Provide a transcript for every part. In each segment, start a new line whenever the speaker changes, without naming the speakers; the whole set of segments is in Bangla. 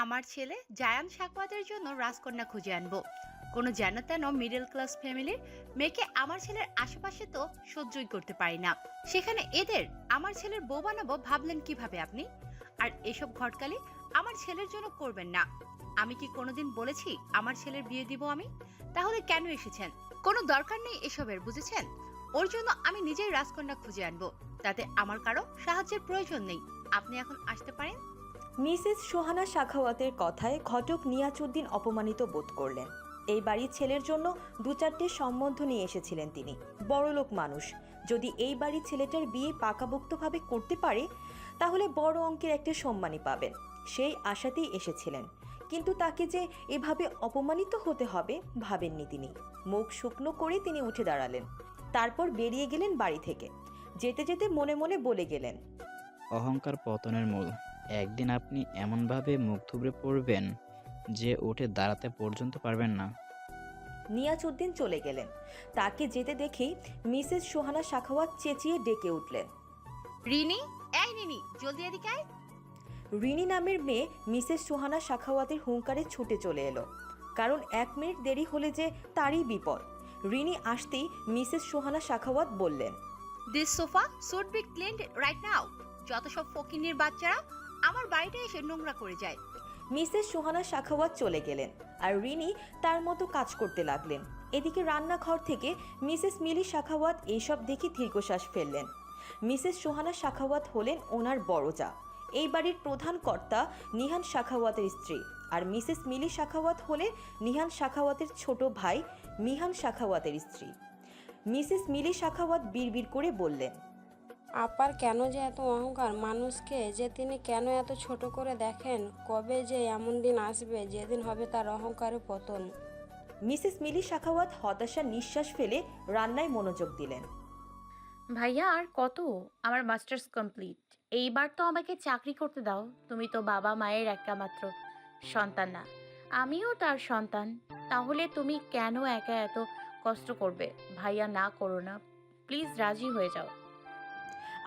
আমার ছেলে জায়ান সাকওয়াতের জন্য রাজকন্যা খুঁজে আনবো। কোনো যেন তেন মিডল ক্লাস ফ্যামিলির মেয়েকে আমার ছেলের আশেপাশে তো সহ্যই করতে পারি না। সেখানে এদের আমার ছেলের বউ বানাবো ভাবলেন কিভাবে আপনি? আর এসব ঘটকালি আমার ছেলের জন্য করবেন না। আমি কি কোনোদিন বলেছি আমার ছেলের বিয়ে দিব আমি? তাহলে কেন এসেছেন? কোনো দরকার নেই এসবের, বুঝেছেন? ওর জন্য আমি নিজেই রাজকন্যা খুঁজে আনবো, তাতে আমার কারো সাহায্যের প্রয়োজন নেই। আপনি এখন আসতে পারেন।
মিসেস সোহানা সাখাওয়াতের কথায় ঘটক নিয়াজউদ্দিন অপমানিত বোধ করলেন। এই বাড়ির ছেলের জন্য দু চারটে সম্বন্ধ নিয়ে এসেছিলেন তিনি। বড়লোক মানুষ, যদি এই বাড়ির ছেলেটার বিয়ে পাকাপোক্তভাবে করতে পারে তাহলে বড় অঙ্কের একটা সম্মানই পাবেন, সেই আশাতেই এসেছিলেন। কিন্তু তাকে যে এভাবে অপমানিত হতে হবে ভাবেননি তিনি। মুখ শুকনো করে তিনি উঠে দাঁড়ালেন, তারপর বেরিয়ে গেলেন বাড়ি থেকে। যেতে যেতে মনে মনে বলে গেলেন,
অহংকার পতনের মূল। একদিন আপনি এমনভাবে মুখ থুবড়ে পড়বেন যে উঠে দাঁড়াতে পর্যন্ত পারবেন না।
নিয়াজউদ্দিন চলে গেলেন। তাকে যেতে দেখেই মিসেস সোহানা সাখাওয়াত চেঁচিয়ে ডেকে উঠলেন।
রিনি, এই রিনি, জলদি এদিকে আয়।
রিনি নামের মেয়ে মিসেস সোহানা সাখাওয়াতের হুঙ্কারে ছুটে চলে এলো, কারণ 1 মিনিট দেরি হলে যে তারই বিপদ। রিনি আসতেই মিসেস সোহানা সাখাওয়াত বললেন,
this sofa should be cleaned right now. যত সব ফকিন্নির বাচ্চারা আমার বাড়িতে এসে নোংরা করে যায়।
মিসেস সোহানা সাখাওয়াত চলে গেলেন আর রিনি তার মতো কাজ করতে লাগলেন। এদিকে রান্নাঘর থেকে মিসেস মিলি সাখাওয়াত এইসব দেখে দীর্ঘশ্বাস ফেললেন। মিসেস সোহানা সাখাওয়াত হলেন ওনার বড় যা, এই বাড়ির প্রধান কর্তা নিহান সাখাওয়াতের স্ত্রী। আর মিসেস মিলি সাখাওয়াত হলেন নিহান সাখাওয়াতের ছোট ভাই মিহান সাখাওয়াতের স্ত্রী। মিসেস মিলি সাখাওয়াত বিড়বিড় করে বললেন,
আপার কেন যে এত অহংকার, মানুষকে যে তিনি কেন এত ছোট করে দেখেন? কবে যে এমন দিন আসবে যেদিন হবে তার অহংকারে পতন।
মিসেস মিলি সাখাওয়াত হতাশার নিঃশ্বাস ফেলে রান্নায় মনোযোগ দিলেন।
ভাইয়া আর কত? আমার মাস্টার্স কমপ্লিট। এইবার তো আমাকে চাকরি করতে দাও। তুমি তো বাবা মায়ের একটা মাত্র সন্তান না, আমিও তার সন্তান। তাহলে তুমি কেন একা এত কষ্ট করবে? ভাইয়া না করো না, প্লিজ রাজি হয়ে যাও।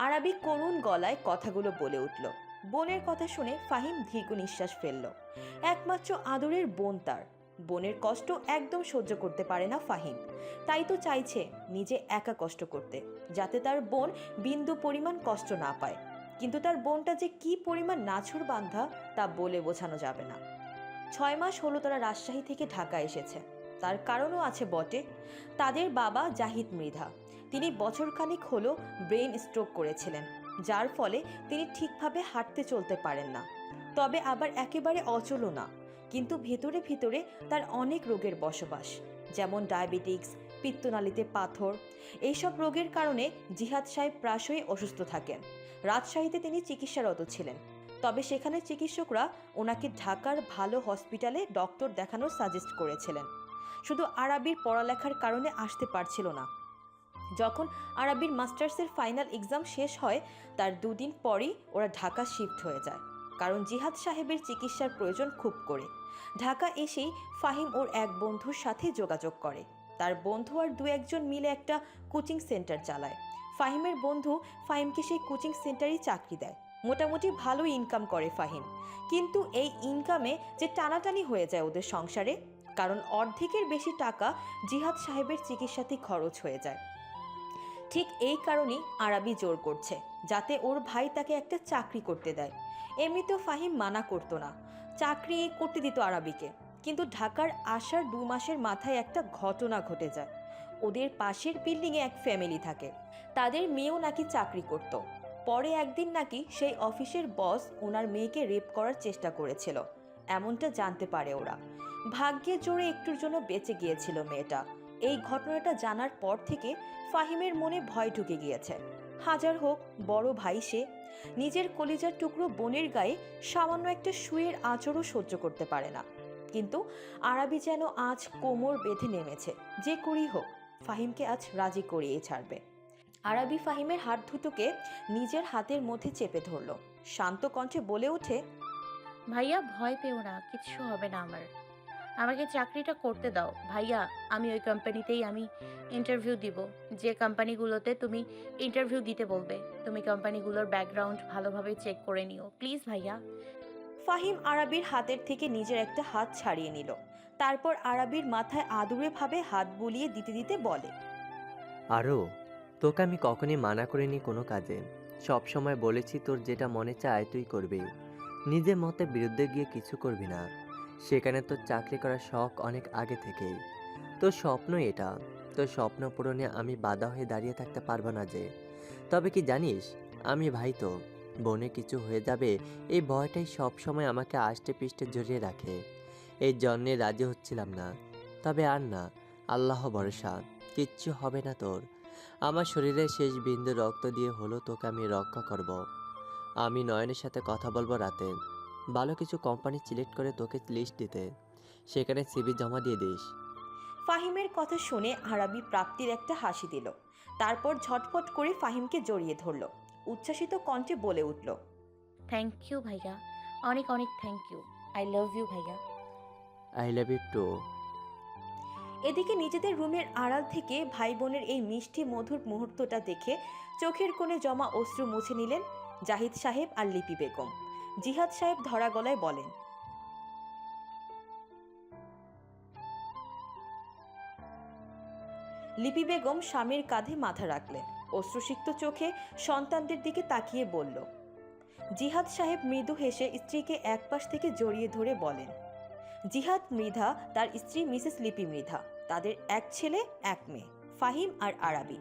আরাবি করুণ গলায় কথাগুলো বলে উঠল। বোনের কথা শুনে ফাহিম দীর্ঘ নিঃশ্বাস ফেলল। একমাত্র আদরের বোন তার, বোনের কষ্ট একদম সহ্য করতে পারে না ফাহিম। তাই তো চাইছে নিজে একা কষ্ট করতে, যাতে তার বোন বিন্দু পরিমাণ কষ্ট না পায়। কিন্তু তার বোনটা যে কি পরিমাণ নাছুর বান্ধা তা বলে বোঝানো যাবে না। 6 মাস হলো তারা রাজশাহী থেকে ঢাকা এসেছে। তার কারণও আছে বটে। তাদের বাবা জাহিদ মৃধা, তিনি বছরখানেক হলো ব্রেন স্ট্রোক করেছিলেন, যার ফলে তিনি ঠিকভাবে হাঁটতে চলতে পারেন না। তবে আবার একেবারে অচলও না। কিন্তু ভিতরে ভিতরে তার অনেক রোগের বসবাস, যেমন ডায়াবেটিক্স, পিত্তনালীতে পাথর। এইসব রোগের কারণে জিহাদ সাহেব প্রায়শই অসুস্থ থাকেন। রাজশাহীতে তিনি চিকিৎসারত ছিলেন, তবে সেখানে চিকিৎসকরা ওনাকে ঢাকার ভালো হসপিটালে ডক্টর দেখানোর সাজেস্ট করেছিলেন। শুধু আরাবির পড়ালেখার কারণে আসতে পারছিল না। যখন আরাবির মাস্টার্সের ফাইনাল এক্সাম শেষ হয় তার 2 দিন পরই ওরা ঢাকা শিফট হয়ে যায়, কারণ জিহাদ সাহেবের চিকিৎসার প্রয়োজন খুব করে। ঢাকা এসেই ফাহিম ওর এক বন্ধুর সাথে যোগাযোগ করে। তার বন্ধু আর 2-1 জন মিলে একটা কোচিং সেন্টার চালায়। ফাহিমের বন্ধু ফাহিমকে সেই কোচিং সেন্টারেই চাকরি দেয়। মোটামুটি ভালো ইনকাম করে ফাহিম, কিন্তু এই ইনকামে যে টানাটানি হয়ে যায় ওদের সংসারে, কারণ অর্ধেকের বেশি টাকা জিহাদ সাহেবের চিকিৎসাতেই খরচ হয়ে যায়। ঠিক এই কারণেই আরাবি জোর করছে যাতে ওর ভাই তাকে একটা চাকরি করতে দেয়। এমনিতেও ফাহিম মানা করতো না, চাকরি করতে দিত আরাবিকে। কিন্তু ঢাকার আসার 2 মাসের মাথায় একটা ঘটনা ঘটে যায়। ওদের পাশের বিল্ডিংয়ে এক ফ্যামিলি থাকে, তাদের মেয়েও নাকি চাকরি করত। পরে একদিন নাকি সেই অফিসের বস ওনার মেয়েকে রেপ করার চেষ্টা করেছিল, এমনটা জানতে পারে ওরা। ভাগ্যের জোরে একটুর জন্য বেঁচে গিয়েছিল মেয়েটা। এই ঘটনাটা জানার পর থেকে ফাহিমের মনে ভয় ঢুকে গিয়েছে। হাজার হোক বড় ভাই সে, নিজের কলিজার টুকরো বোনের গায়ে সামান্য একটা সুইয়ের আঁচড়ও সহ্য করতে পারে না। কিন্তু আরাবি যেন আজ কোমর বেঁধে নেমেছে, যে করেই হোক ফাহিমকে আজ রাজি করিয়ে ছাড়বে। আরাবি ফাহিমের হাত দুটোকে নিজের হাতের মধ্যে চেপে ধরল, শান্ত কণ্ঠে বলে ওঠে,
ভাইয়া ভয় পেও না, কিচ্ছু হবে না আমার। আমাকে চাকরিটা করতে দাও ভাইয়া। আমি ওই কোম্পানিতেই আমি ইন্টারভিউ দিব, যে কোম্পানিগুলোতে তুমি ইন্টারভিউ দিতে বলবে। তুমি কোম্পানিগুলোর ব্যাকগ্রাউন্ড ভালোভাবে চেক করে নিও প্লিজ ভাইয়া।
ফাহিম আরাবির হাতের থেকে নিজের একটা হাত ছাড়িয়ে নিল। তারপর আরাবির মাথায় আদুরে ভাবে হাত বুলিয়ে দিতে দিতে বলে,
আরও তোকে আমি কখনই মানা করিনি কোনো কাজে। সব সময় বলেছি তোর যেটা মনে চায় তুই করবি, নিজের মতের বিরুদ্ধে গিয়ে কিছু করবি না। সেখানে তোর চাকরি করার শখ অনেক আগে থেকেই। তোর স্বপ্ন এটা, তোর স্বপ্ন পূরণে আমি বাধা হয়ে দাঁড়িয়ে থাকতে পারবো না যে। তবে কি জানিস, আমি ভাই তো, বোনে কিছু হয়ে যাবে এই ভয়টাই সব সময় আমাকে আষ্টে পিষ্টে জড়িয়ে রাখে। এই জন্যে রাজি হচ্ছিলাম না। তবে আর না, আল্লাহ ভরসা, কিচ্ছু হবে না তোর। আমার শরীরের শেষ বিন্দু রক্ত দিয়ে হলো তোকে আমি রক্ষা করব। আমি নয়নের সাথে কথা বলবো রাতে, ভালো কিছু কোম্পানি সিলেক্ট করে তোকে লিস্ট দিতে, সেখানে সিভি জমা দিয়ে দিস।
ফাহিমের কথা শুনে আরাবি প্রাপ্তির একটা হাসি দিল। তারপর ঝটপট করে ফাহিমকে জড়িয়ে ধরল। উচ্ছ্বাসিত কণ্ঠে বলে উঠল,
থ্যাংক ইউ ভাইয়া, অনেক অনেক thank you. I love you ভাইয়া।
I love you too.
এদিকে নিজেদের রুমের আড়াল থেকে ভাই বোনের এই মিষ্টি মধুর মুহূর্তটা দেখে চোখের কোণে জমা অশ্রু মুছে নিলেন জাহিদ সাহেব আর লিপি বেগম। জিহাদ সাহেব ধরা গলায় বলেন, লিপি বেগম স্বামীর কাঁধে মাথা রাখলেন। অশ্রুসিক্ত চোখে সন্তানদের দিকে তাকিয়ে বলল। জিহাদ সাহেব মৃদু হেসে স্ত্রীকে একপাশ থেকে জড়িয়ে ধরে বলেন, জিহাদ মৃধা, তার স্ত্রী মিসেস লিপি মৃধা, তাদের এক ছেলে এক মেয়ে, ফাহিম আর আরাবি।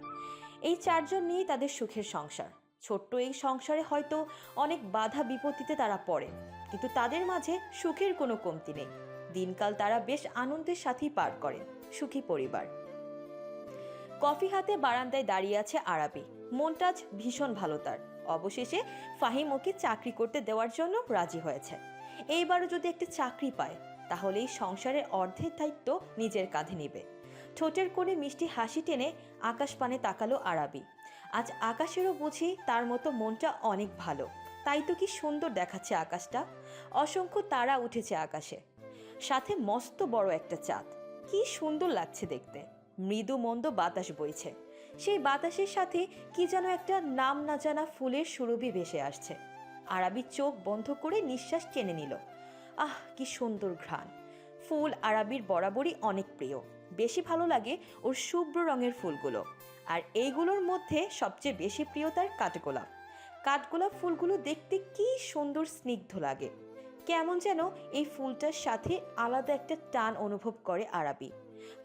এই চারজন নিয়েই তাদের সুখের সংসার। ছোট্ট এই সংসারে হয়তো অনেক বাধা বিপত্তিতে তারা পড়ে, কিন্তু তাদের মাঝে সুখের কোনো কমতি নেই। দিনকাল তারা বেশ আনন্দের সাথেই পার করেন। সুখী পরিবার। কফি হাতে বারান্দায় দাঁড়িয়ে আছে আরাবি। মনটা আজ ভীষণ ভালো তার। অবশেষে ফাহিম ওকে চাকরি করতে দেওয়ার জন্য রাজি হয়েছে। এইবারও যদি একটা চাকরি পায় তাহলে এই সংসারের অর্ধেক দায়িত্ব নিজের কাঁধে নেবে। ঠোঁটের কোণে মিষ্টি হাসি টেনে আকাশ পানে তাকালো আরাবি। আজ আকাশেরও বুঝি তার মতো মনটা অনেক ভালো। তাই তো কি সুন্দর দেখাচ্ছে আকাশটা। অসংখ্য তারা উঠেছে আকাশে, সাথে মস্ত বড় একটা চাঁদ। কি সুন্দর লাগছে দেখতে। মৃদু মন্দ বাতাস বইছে। সেই বাতাসের সাথে কি যেন একটা নাম না জানা ফুলের সুরভি ভেসে আসছে। আরাবি চোখ বন্ধ করে নিঃশ্বাস টেনে নিল। আহ, কি সুন্দর ঘ্রাণ। ফুল আরাবির বরাবরই অনেক প্রিয়। বেশি ভালো লাগে ওর শুভ্র রঙের ফুলগুলো। আর এইগুলোর মধ্যে সবচেয়ে বেশি প্রিয় তার কাঠগোলাপ। কাঠগোলাপ ফুলগুলো দেখতে কি সুন্দর স্নিগ্ধ লাগে। কেমন যেন এই ফুলটার সাথে আলাদা একটা টান অনুভব করে আরাবি।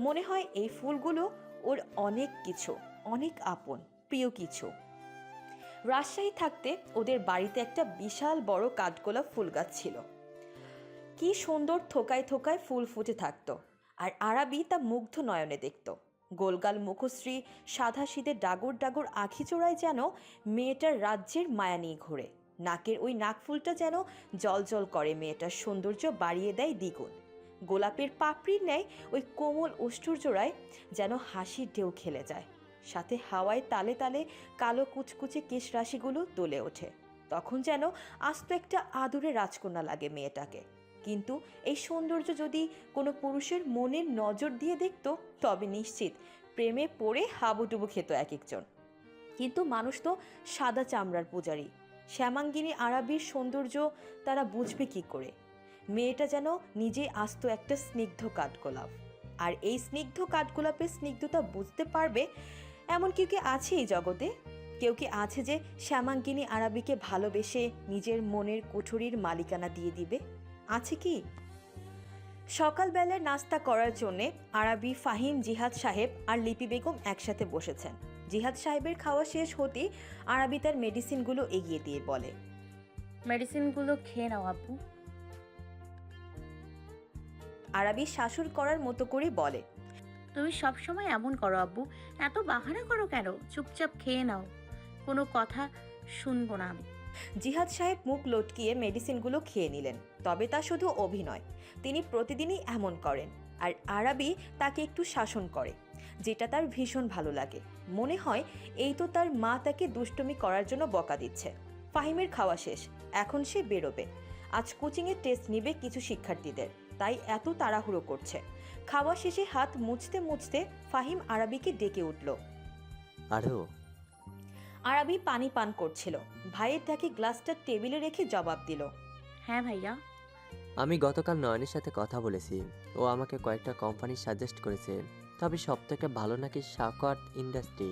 মনে হয় এই ফুলগুলো ওর অনেক কিছু, অনেক আপন, প্রিয় কিছু। রাজশাহী থাকতে ওদের বাড়িতে একটা বিশাল বড় কাঠগোলাপ ফুল গাছ ছিল। কি সুন্দর থোকায় থোকায় ফুল ফুটে থাকতো। আর আরাবি তা মুগ্ধ নয়নে দেখত। গোলগাল মুখশ্রী, সাদা শীতে ডাগর ডাগর আখি চোড়ায় যেন মেয়েটার রাজ্যের মায়া নিয়ে ঘোরে। নাকের ওই নাকফুলটা যেন জলজল করে, মেয়েটার সৌন্দর্য বাড়িয়ে দেয় দ্বিগুণ। গোলাপের পাপড়ির ন্যায় ওই কোমল ওষ্ঠুরজোড়ায় যেন হাসির ঢেউ খেলে যায়। সাথে হাওয়ায় তালে তালে কালো কুচকুচে কেশ রাশিগুলো তুলে ওঠে। তখন যেন আস্ত একটা আদুরে রাজকন্যা লাগে মেয়েটাকে। কিন্তু এই সৌন্দর্য যদি কোনো পুরুষের মনের নজর দিয়ে দেখত তবে নিশ্চিত প্রেমে পড়ে হাবুডুবু খেত এক একজন। কিন্তু মানুষ তো সাদা চামড়ার পূজারী। শ্যামাঙ্গিনী আরাবির সৌন্দর্য তারা বুঝবে কি করে? মেয়েটা যেন নিজেই আস্ত একটা স্নিগ্ধ কাঠগোলাপ। আর এই স্নিগ্ধ কাঠগোলাপের স্নিগ্ধতা বুঝতে পারবে এমন কেউ কি আছে এই জগতে? কেউ কি আছে যে শ্যামাঙ্গিনী আরাবিকে ভালোবেসে নিজের মনের কুঠুরির মালিকানা দিয়ে দিবে? আছে কি? সকালবেলার নাস্তা করার জন্যে আরাবি, ফাহিম, জিহাদ সাহেব আর লিপি বেগম একসাথে বসেছেন। জিহাদ সাহেবের খাওয়া শেষ হতেই আরাবি তার মেডিসিনগুলো এগিয়ে দিয়ে বলে,
মেডিসিনগুলো খেয়ে নাও আব্বু।
আরাবি শাসুর করার মতো করে বলে,
তুমি সবসময় এমন করো আব্বু, এত বাহানা করো কেন? চুপচাপ খেয়ে নাও, কোনো কথা শুনবো না আমি।
জিহাদ সাহেব মুখ লটকিয়ে মেডিসিনগুলো খেয়ে নিলেন। তবে তা শুধু অভিনয়, তিনি প্রতিদিনই এমন করেন। আর আরাবি তাকে একটু শাসন করে, যেটা তার ভীষণ ভালো লাগে। মনে হয় এই তো তার মা তাকে দুষ্টুমি করার জন্য বকা দিচ্ছে। ফাহিমের খাওয়া শেষ, এখন সে বেরোবে। আজ কোচিংয়ের টেস্ট নিবে কিছু শিক্ষার্থীদের, তাই এত তাড়াহুড়ো করছে। খাওয়া শেষে হাত মুছতে মুছতে ফাহিম আরাবিকে ডেকে উঠল।
আরও
আরাবি পানি পান করছিল। ভাইয়ের ডাকে গ্লাসটা টেবিলে রেখে জবাব দিল,
হ্যাঁ ভাইয়া।
আমি গতকাল নয়নের সাথে কথা বলেছি। ও আমাকে কয়েকটা কোম্পানি সাজেস্ট করেছে, তবে সবথেকে ভালো নাকি সাকওয়াত ইন্ডাস্ট্রি।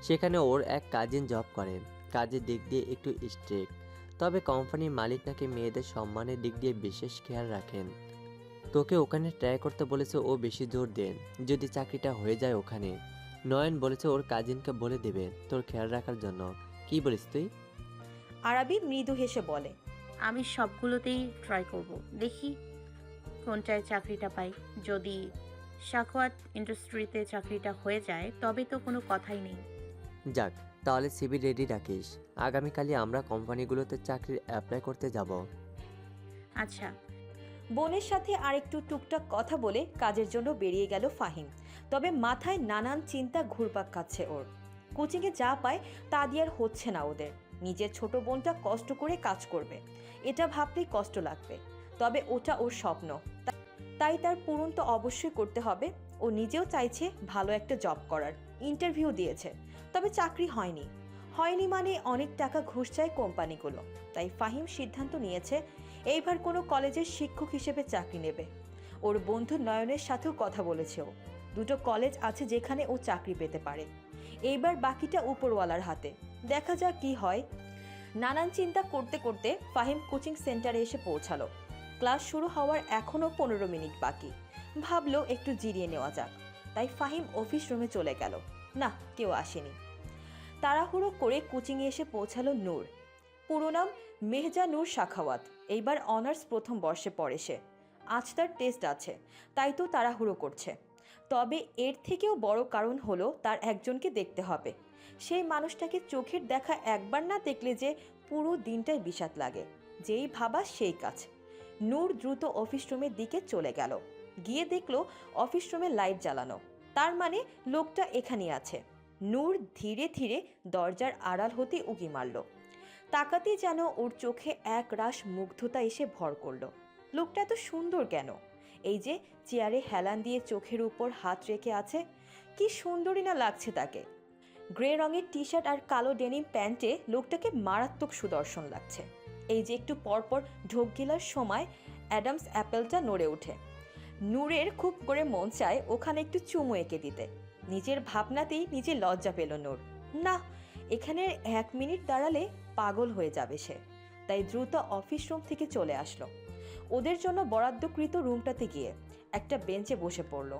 সেখানে ওর এক কাজিন জব করে। কাজের দিক দিয়ে একটু স্ট্রিক্ট, তবে কোম্পানির মালিক নাকি মেয়েদের সম্মানের দিক দিয়ে বিশেষ খেয়াল রাখেন। তোকে ওখানে ট্রাই করতে বলেছে, ও বেশি জোর দেন যদি চাকরিটা হয়ে যায় ওখানে। নয়ন বলেছে ওর কাজিনকে বলে দেবে তোর খেয়াল রাখার জন্য। কি বলিস তুই?
আরাবি মৃদু হেসে বলে,
আমি সবগুলোতেই ট্রাই করব, দেখি কোনটায় চাকরিটা পাই। যদি সাকওয়াত ইন্ডাস্ট্রিতে চাকরিটা হয়ে যায় তবে তো কোনো কথাই নেই।
যাক, তাহলে সিভি রেডি রাখিস। আগামীকালই আমরা কোম্পানিগুলোতে চাকরির অ্যাপ্লাই করতে যাব।
আচ্ছা।
বোনের সাথে আরেকটু টুকটাক কথা বলে কাজের জন্য বেরিয়ে গেল ফাহিম। তবে মাথায় নানান চিন্তা ঘুরপাক খাচ্ছে ওর। কোচিংয়ে যা পায় তা দিয়ে আর হচ্ছে না ওদের। নিজের ছোট বোনটা কষ্ট করে কাজ করবে, এটা ভাবতেই কষ্ট লাগবে। তবে ওটা ওর স্বপ্ন, তাই তার পূরণ তো অবশ্যই করতে হবে। ও নিজেও চাইছে ভালো একটা জব করার। ইন্টারভিউ দিয়েছে, তবে চাকরি হয়নি। মানে অনেক টাকা ঘুষ চায় কোম্পানিগুলো। তাই ফাহিম সিদ্ধান্ত নিয়েছে এইবার কোনো কলেজের শিক্ষক হিসেবে চাকরি নেবে। ওর বন্ধু নয়নের সাথেও কথা বলেছে ও। দুটো কলেজ আছে যেখানে ও চাকরি পেতে পারে। এইবার বাকিটা উপরওয়ালার হাতে, দেখা যাক কি হয়। নানান চিন্তা করতে করতে ফাহিম কোচিং সেন্টারে এসে পৌঁছালো। ক্লাস শুরু হওয়ার এখনও 15 মিনিট বাকি। ভাবলো একটু জিরিয়ে নেওয়া যাক, তাই ফাহিম অফিস রুমে চলে গেল। না, কেউ আসেনি। তাড়াহুড়ো করে কোচিংয়ে এসে পৌঁছালো নূর। পুরো নাম মেহজা নূর শাখাওয়াত। এইবার অনার্স প্রথম বর্ষে পড়ে সে। আজ তার টেস্ট আছে, তাই তো তাড়াহুড়ো করছে। তবে এর থেকেও বড় কারণ হলো তার একজনকে দেখতে হবে। সেই মানুষটাকে চোখের দেখা একবার না দেখলে যে পুরো দিনটাই বিষাদ লাগে। যেই ভাবা সেই কাজ। নূর দ্রুত অফিস রুমের দিকে চলে গেল। গিয়ে দেখলো অফিস রুমে লাইট জ্বালানো, তার মানে লোকটা এখানেই আছে। নূর ধীরে ধীরে দরজার আড়াল হতে উকি মারল। তাকাতেই যেন ওর চোখে এক রাশ মুগ্ধতা এসে ভর করল। লোকটা এত সুন্দর কেন? এই যে চেয়ারে হেলান দিয়ে চোখের উপর হাত রেখে আছে, কি সুন্দরই না লাগছে তাকে। গ্রে রঙের টি শার্ট আর কালো ডেনিম প্যান্টে লোকটাকে মারাত্মক সুদর্শন লাগছে। এই যে একটু পরপর ঢোক গিলার সময় অ্যাডামস অ্যাপেলটা নড়ে ওঠে। নূরের খুব করে মন চায় ওখানে একটু চুমু এঁকে দিতে। নিজের ভাবনাতেই নিজে লজ্জা পেল নূর। না, এখানে 1 মিনিট দাঁড়ালে পাগল হয়ে যাবে সে। তাই দ্রুত অফিস রুম থেকে চলে আসলো। ওদের জন্য বরাদ্দকৃত রুমটাতে গিয়ে একটা বেঞ্চে বসে পড়ল।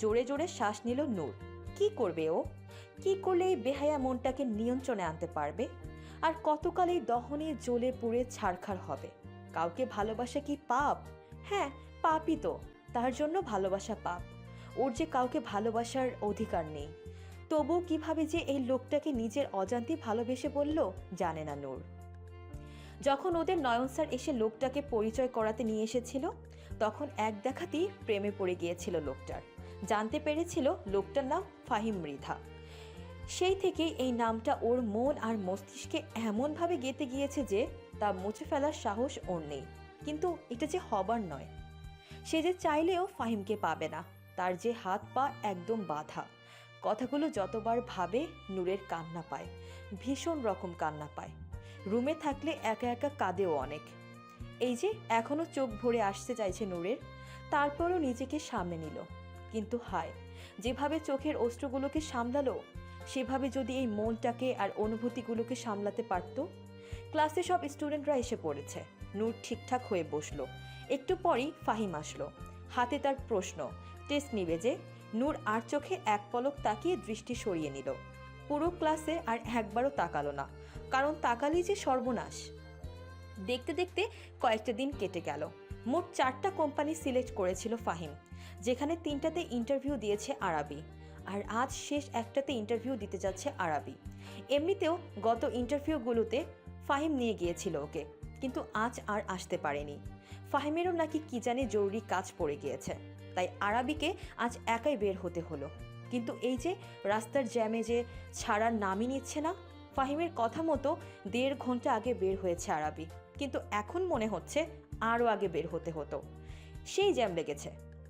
জোরে জোরে শ্বাস নিল নূর। কি করবে ও? কি করলে এই বেহায়া মনটাকে নিয়ন্ত্রণে আনতে পারবে? আর কতকাল এই দহনে জ্বলে পুড়ে ছারখার হবে? কাউকে ভালোবাসা কি পাপ? হ্যাঁ, পাপই তো। তার জন্য ভালোবাসা পাপ। ওর যে কাউকে ভালোবাসার অধিকার নেই। তবু কিভাবে যে এই লোকটাকে নিজের অজান্তে ভালোবেসে বলল জানে না নূর। যখন ওদের নয়ন স্যার এসে লোকটাকে পরিচয় করাতে নিয়ে এসেছিল, তখন এক দেখাতেই প্রেমে পড়ে গিয়েছিল লোকটার। জানতে পেরেছিল লোকটার নাম ফাহিম মৃধা। সেই থেকেই এই নামটা ওর মন আর মস্তিষ্কে এমনভাবে গেঁথে গিয়েছে যে তা মুছে ফেলার সাহস ওর নেই। কিন্তু এটা যে হবার নয়। সে যে চাইলেও ফাহিমকে পাবে না। তার যে হাত পা একদম বাঁধা। কথাগুলো যতবার ভাবে নূরের কান্না পায়, ভীষণ রকম কান্না পায়। রুমে থাকলে একা একা কাঁদেও অনেক। এই যে এখনো চোখ ভরে আসতে চাইছে নূরের, তারপরও নিজেকে সামনে নিল। কিন্তু হায়, যেভাবে চোখের অশ্রুগুলোকে সামলালো, সেভাবে যদি এই মনটাকে আর অনুভূতিগুলোকে সামলাতে পারত। ক্লাসে সব স্টুডেন্টরা এসে পড়েছে। নূর ঠিকঠাক হয়ে বসলো। একটু পরই ফাহিম আসলো। হাতে তার প্রশ্ন, টেস্ট নিবে যে। নূর আর চোখে এক পলক তাকিয়ে দৃষ্টি সরিয়ে নিল। পুরো ক্লাসে আর একবারও তাকালো না, কারণ তাকালেই যে সর্বনাশ। দেখতে দেখতে কয়েকটা দিন কেটে গেল। মোট 4টা কোম্পানি সিলেক্ট করেছিল ফাহিম, যেখানে 3টাতে ইন্টারভিউ দিয়েছে আরাবি। আর আজ শেষ একটাতে ইন্টারভিউ দিতে যাচ্ছে আরাবি। এমনিতেও গত ইন্টারভিউগুলোতে ফাহিম নিয়ে গিয়েছিল ওকে, কিন্তু আজ আর আসতে পারেনি। ফাহিমেরও নাকি কি জানে জরুরি কাজ পড়ে গিয়েছে, তাই আরাবিকে আজ একাই বের হতে হলো। কিন্তু এই যে রাস্তার জ্যামে যে ছাড়ার নামই নিচ্ছে না। ফাহিমের কথা মতো 1.5 ঘন্টা আগে বের হয়েছে আরাবি, কিন্তু এখন মনে হচ্ছে আরও আগে বের হতে হতো। সেই জ্যাম লেগেছে।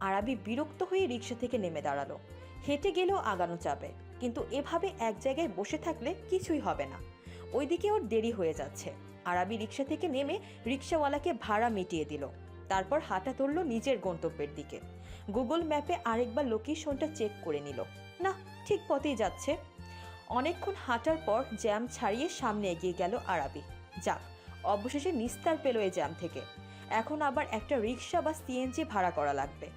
আরাবি বিরক্ত হয়ে রিক্সা থেকে নেমে দাঁড়ালো। হেঁটে গেলেও আগানো যাবে, কিন্তু এভাবে এক জায়গায় বসে থাকলে কিছুই হবে না। ওইদিকে ওর দেরি হয়ে যাচ্ছে। আরাবি রিক্সা থেকে নেমে রিক্সাওয়ালাকে ভাড়া মিটিয়ে দিল। তারপর হাঁটা ধরল নিজের গন্তব্যের দিকে। গুগল ম্যাপে আরেকবার লোকেশনটা চেক করে নিল। না, ঠিক পথেই যাচ্ছে। অনেকক্ষণ হাঁটার পর জ্যাম ছাড়িয়ে সামনে এগিয়ে গেল আরাবি। যাক, অবশেষে নিস্তার পেল এই জ্যাম থেকে। এখন আবার একটা রিক্সা বা সিএনজি ভাড়া করা লাগবে।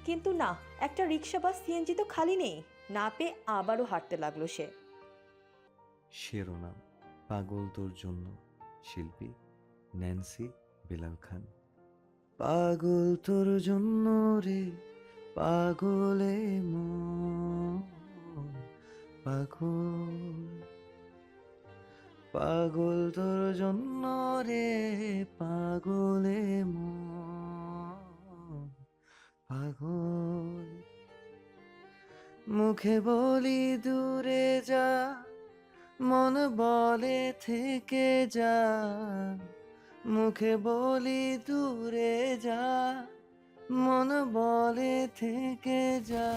কিন্তু না, একটা রিক্সা বা সিএনজি তো খালি নেই। না পেয়ে আবারও হাঁটতে লাগলো সে।
শিরোনাম: পাগল তোর জন্য, শিল্পী ন্যান্সি বেলাল খান। পাগল তোর জন্য রে, পাগলে মন, পাগল পাগল তোর জন্য রে, পাগলে মন, পাগল। মুখে বলি দূরে যা, মন বলে থেকে যা। মুখে বলি দূরে যা, মন বলে থেকে যা।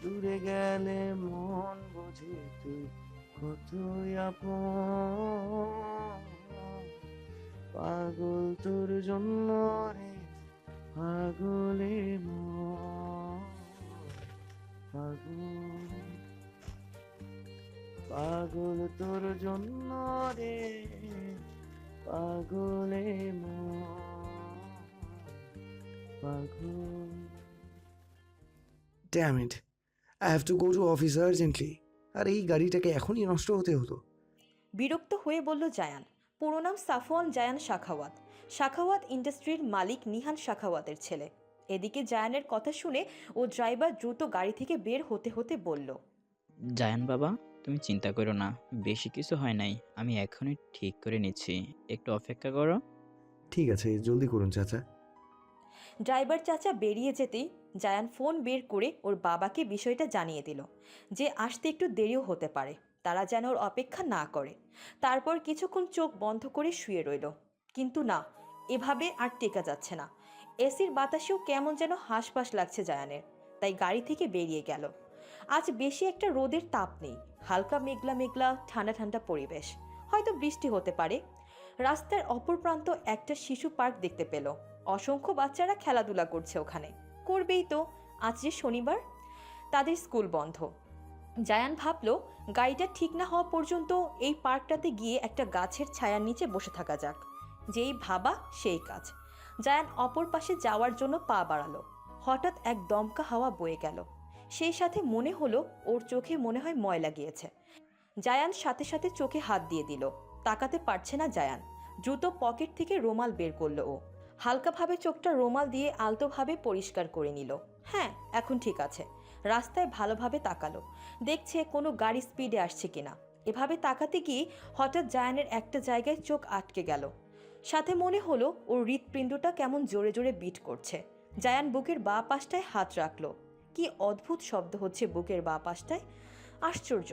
দূরে গেলে মন বোঝে তুই কতই আপন। পাগল তোর জন্য রে, পাগলে মন, পাগল। পাগল তোর জন্য রে, পাগলে মন, পাগল।
Damn it, I have to go to office urgently. আর এই গাড়িটাকে এখনই নষ্ট হতে হতো।
বিরক্ত হয়ে বলল জায়ান। পুরো নাম সাফওয়ান জায়ান শাখাওয়াত। শাখাওয়াত ইন্ডাস্ট্রির মালিক নিহান শাখাওয়াতের ছেলে। এদিকে জায়ানের কথা শুনে ও ড্রাইভার দ্রুত গাড়ি থেকে বের হতে হতে বলল,
জায়ান বাবা, তুমি চিন্তা করো না, বেশি কিছু হয় নাই, আমি এখনই ঠিক করে নিচ্ছি, একটু অপেক্ষা করো।
ঠিক আছে, জলদি করুন চাচা।
ড্রাইভার চাচা বেরিয়ে যেতেই জায়ান ফোন বের করে ওর বাবাকে বিষয়টা জানিয়ে দিল যে আসতে একটু দেরিও হতে পারে, তারা যেন ওর অপেক্ষা না করে। তারপর কিছুক্ষণ চোখ বন্ধ করে শুয়ে রইল। কিন্তু না, এভাবে আর টেকা যাচ্ছে না। এসির বাতাসেও কেমন যেন হাঁসফাঁস লাগছে জায়ানের, তাই গাড়ি থেকে বেরিয়ে গেল। আজ বেশি একটা রোদের তাপ নেই, হালকা মেঘলা মেঘলা ঠান্ডা ঠান্ডা পরিবেশ, হয়তো বৃষ্টি হতে পারে। রাস্তার অপর প্রান্ত একটা শিশু পার্ক দেখতে পেল। অসংখ্য বাচ্চারা খেলাধুলা করছে ওখানে, করবেই তো, আজ যে শনিবার, তাদের স্কুল বন্ধ। জায়ান ভাবলো গাড়িটা ঠিক না হওয়া পর্যন্ত এই পার্কটাতে গিয়ে একটা গাছের ছায়ার নিচে বসে থাকা যাক। যেই ভাবা সেই কাজ। জায়ান অপর পাশে যাওয়ার জন্য পা বাড়ালো। হঠাৎ এক দমকা হাওয়া বয়ে গেল। সেই সাথে মনে হলো ওর চোখে মনে হয় ময়লা গিয়েছে। জায়ান সাথে সাথে চোখে হাত দিয়ে দিল। তাকাতে পারছে না জায়ান। দ্রুত পকেট থেকে রুমাল বের করলো ও। হালকাভাবে চোখটা রুমাল দিয়ে আলতোভাবে পরিষ্কার করে নিল। হ্যাঁ, এখন ঠিক আছে। রাস্তায় ভালোভাবে তাকালো, দেখছে কোনো গাড়ি স্পিডে আসছে কিনা। এভাবে তাকাতে গিয়ে হঠাৎ জায়ানের একটা জায়গায় চোখ আটকে গেল। সাথে মনে হলো ওর হৃৎপিণ্ডটা কেমন জোরে জোরে বিট করছে। জায়ান বুকের বাঁ পাশটায় হাত রাখলো। কি অদ্ভুত শব্দ হচ্ছে বুকের বাঁ পাশটায়। আশ্চর্য,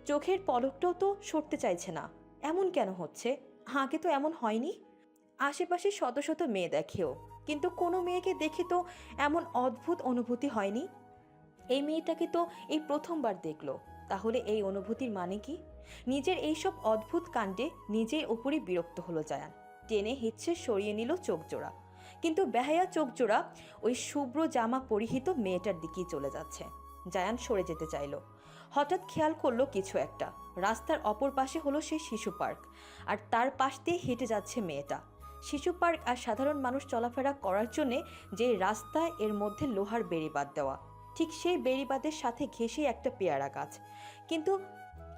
চোখের পলকটাও তো সরতে চাইছে না। এমন কেন হচ্ছে? আগে তো এমন হয়নি। আশেপাশে শত শত মেয়ে দেখেও, কিন্তু কোনো মেয়েকে দেখে তো এমন অদ্ভুত অনুভূতি হয়নি। এই মেয়েটাকে তো এই প্রথমবার দেখলো। তাহলে এই অনুভূতির মানে কি? নিজের এইসব অদ্ভুত কাণ্ডে নিজের উপরই বিরক্ত হলো জায়ান। টেনে হিচ্ছে সরিয়ে নিল চোখ জোড়া। কিন্তু বেহায়া চোখ জোড়া ওই শুভ্র জামা পরিহিত মেয়েটার দিকেই চলে যাচ্ছে। জায়ান সরে যেতে চাইল। হঠাৎ খেয়াল করলো কিছু একটা। রাস্তার অপর পাশে হলো সেই শিশু পার্ক, আর তার পাশ দিয়ে হেঁটে যাচ্ছে মেয়েটা। শিশু পার্ক আর সাধারণ মানুষ চলাফেরা করার জন্যে যে রাস্তা, এর মধ্যে লোহার বেড়িবাঁধ দেওয়া। ঠিক সেই বেড়িবাঁধের সাথে ঘেঁষে একটা পেয়ারা গাছ। কিন্তু